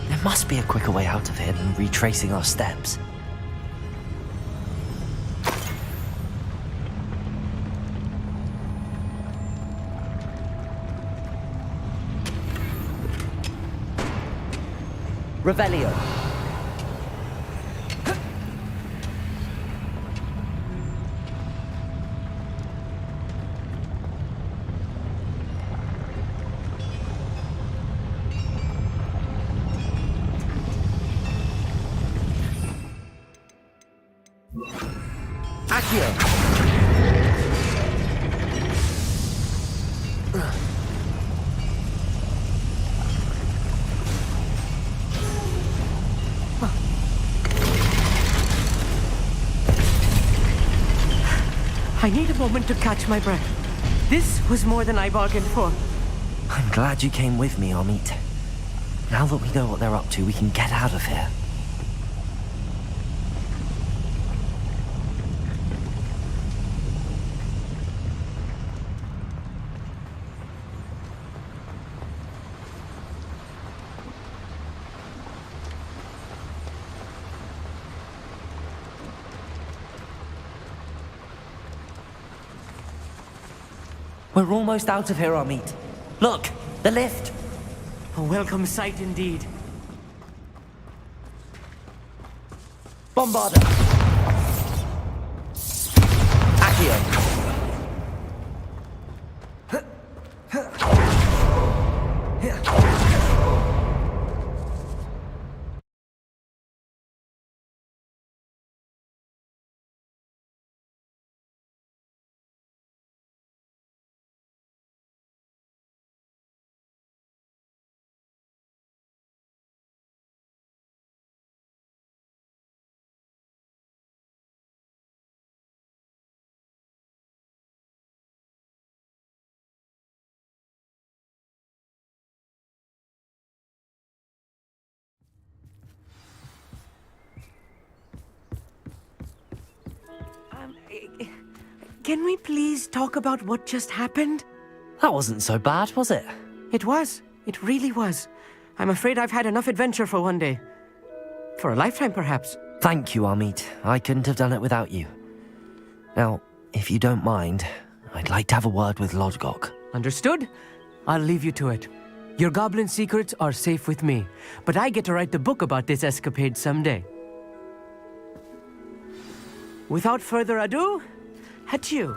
There must be a quicker way out of here than retracing our steps. Revelio. I need a moment to catch my breath. This was more than I bargained for. I'm glad you came with me, Amit. Now that we know what they're up to, we can get out of here. We're almost out of here, Amit. Look, the lift. A welcome sight indeed. Bombarda. Accio. Can we please talk about what just happened? That wasn't so bad, was it? It was. It really was. I'm afraid I've had enough adventure for one day. For a lifetime, perhaps. Thank you, Amit. I couldn't have done it without you. Now, if you don't mind, I'd like to have a word with Lodgok. Understood? I'll leave you to it. Your goblin secrets are safe with me, but I get to write the book about this escapade someday. Without further ado, adieu.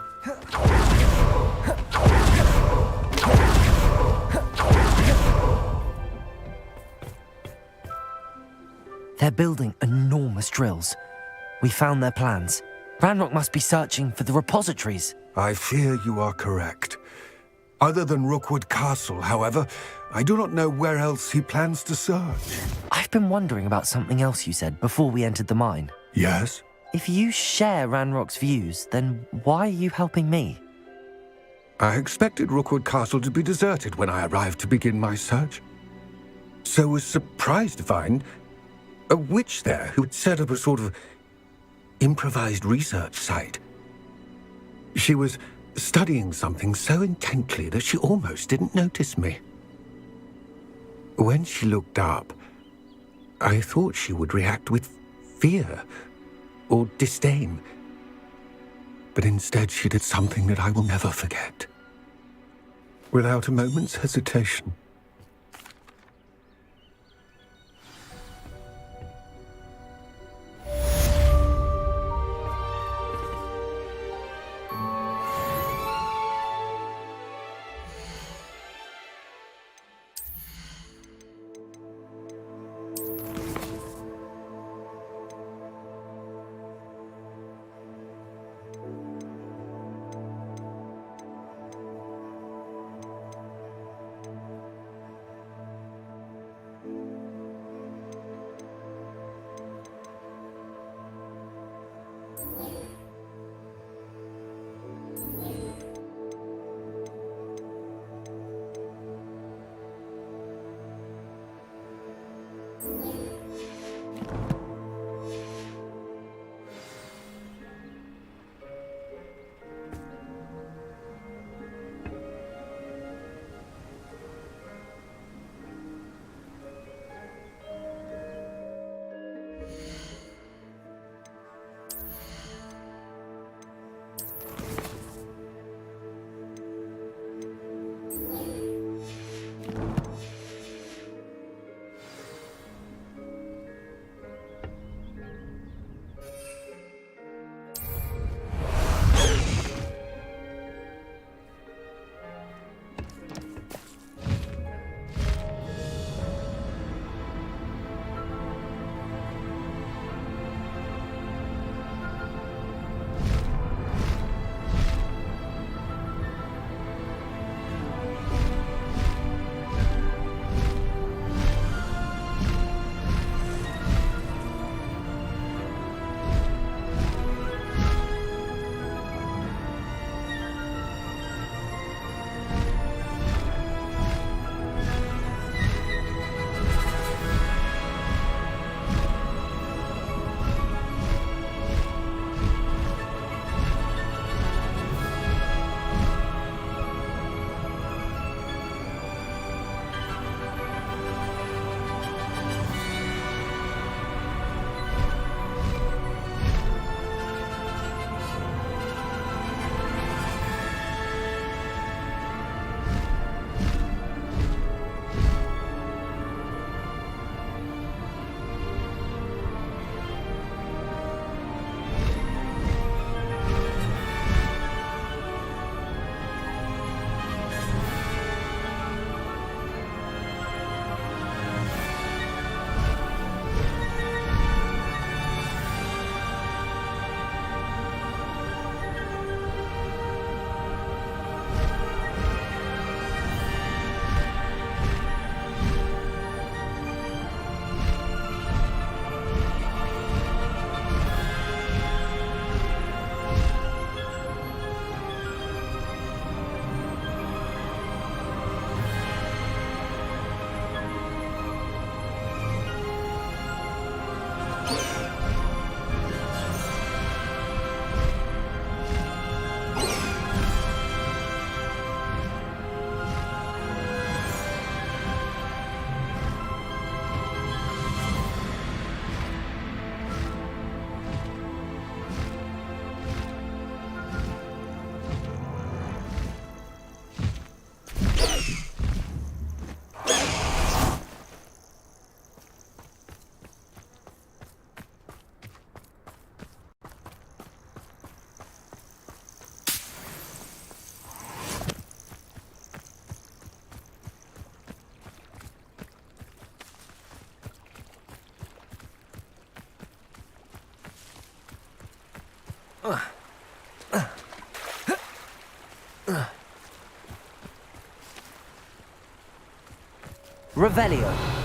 They're building enormous drills. We found their plans. Ranrock must be searching for the repositories. I fear you are correct. Other than Rookwood Castle, however, I do not know where else he plans to search. I've been wondering about something else you said before we entered the mine. Yes? If you share Ranrock's views, then why are you helping me? I expected Rookwood Castle to be deserted when I arrived to begin my search. So was surprised to find a witch there who had set up a sort of improvised research site. She was studying something so intently that she almost didn't notice me. When she looked up, I thought she would react with fear or disdain. But instead she did something that I will never forget. Without a moment's hesitation. Revelio.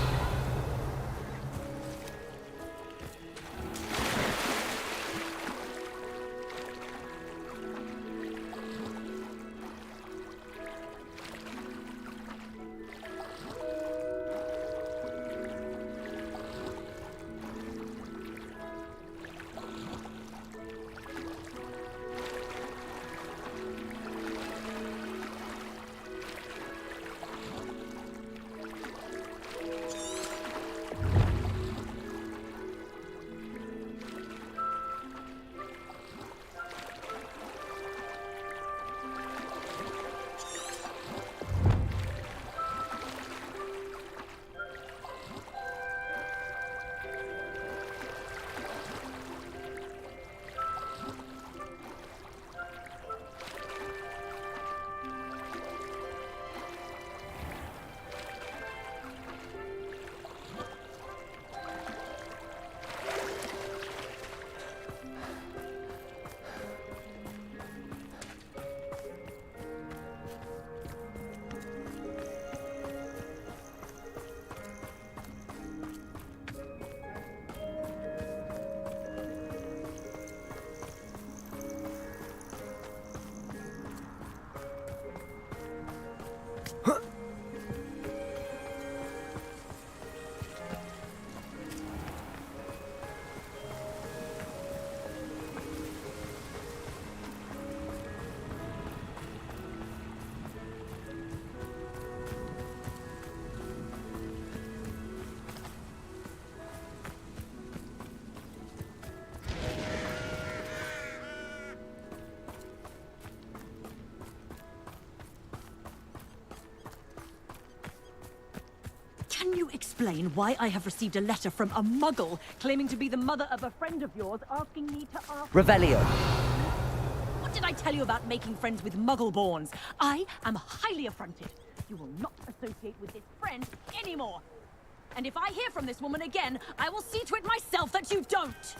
Can you explain why I have received a letter from a muggle claiming to be the mother of a friend of yours asking me to ask... Revelio. What did I tell you about making friends with muggle-borns? I am highly affronted. You will not associate with this friend anymore. And if I hear from this woman again, I will see to it myself that you don't.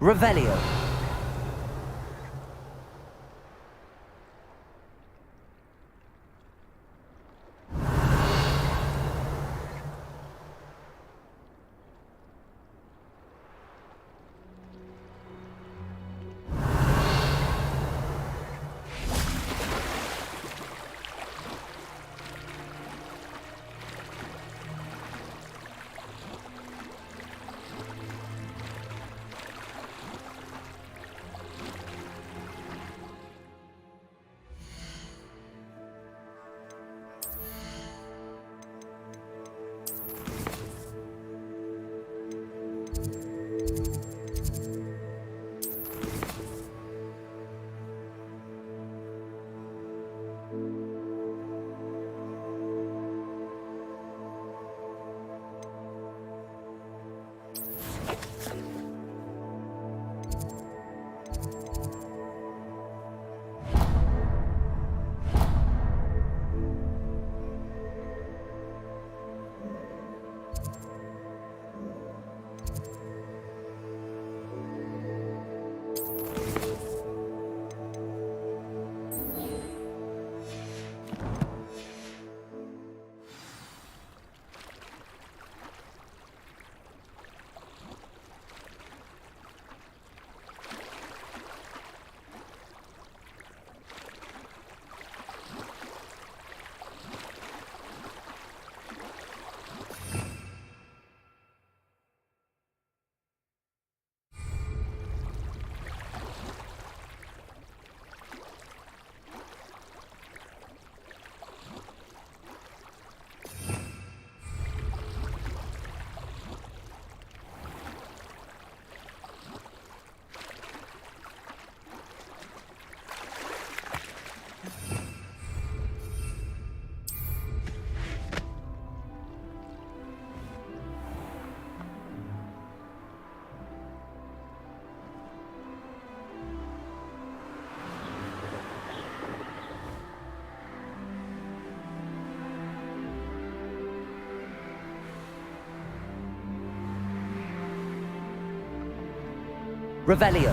Revelio. Revelio.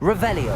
Revelio.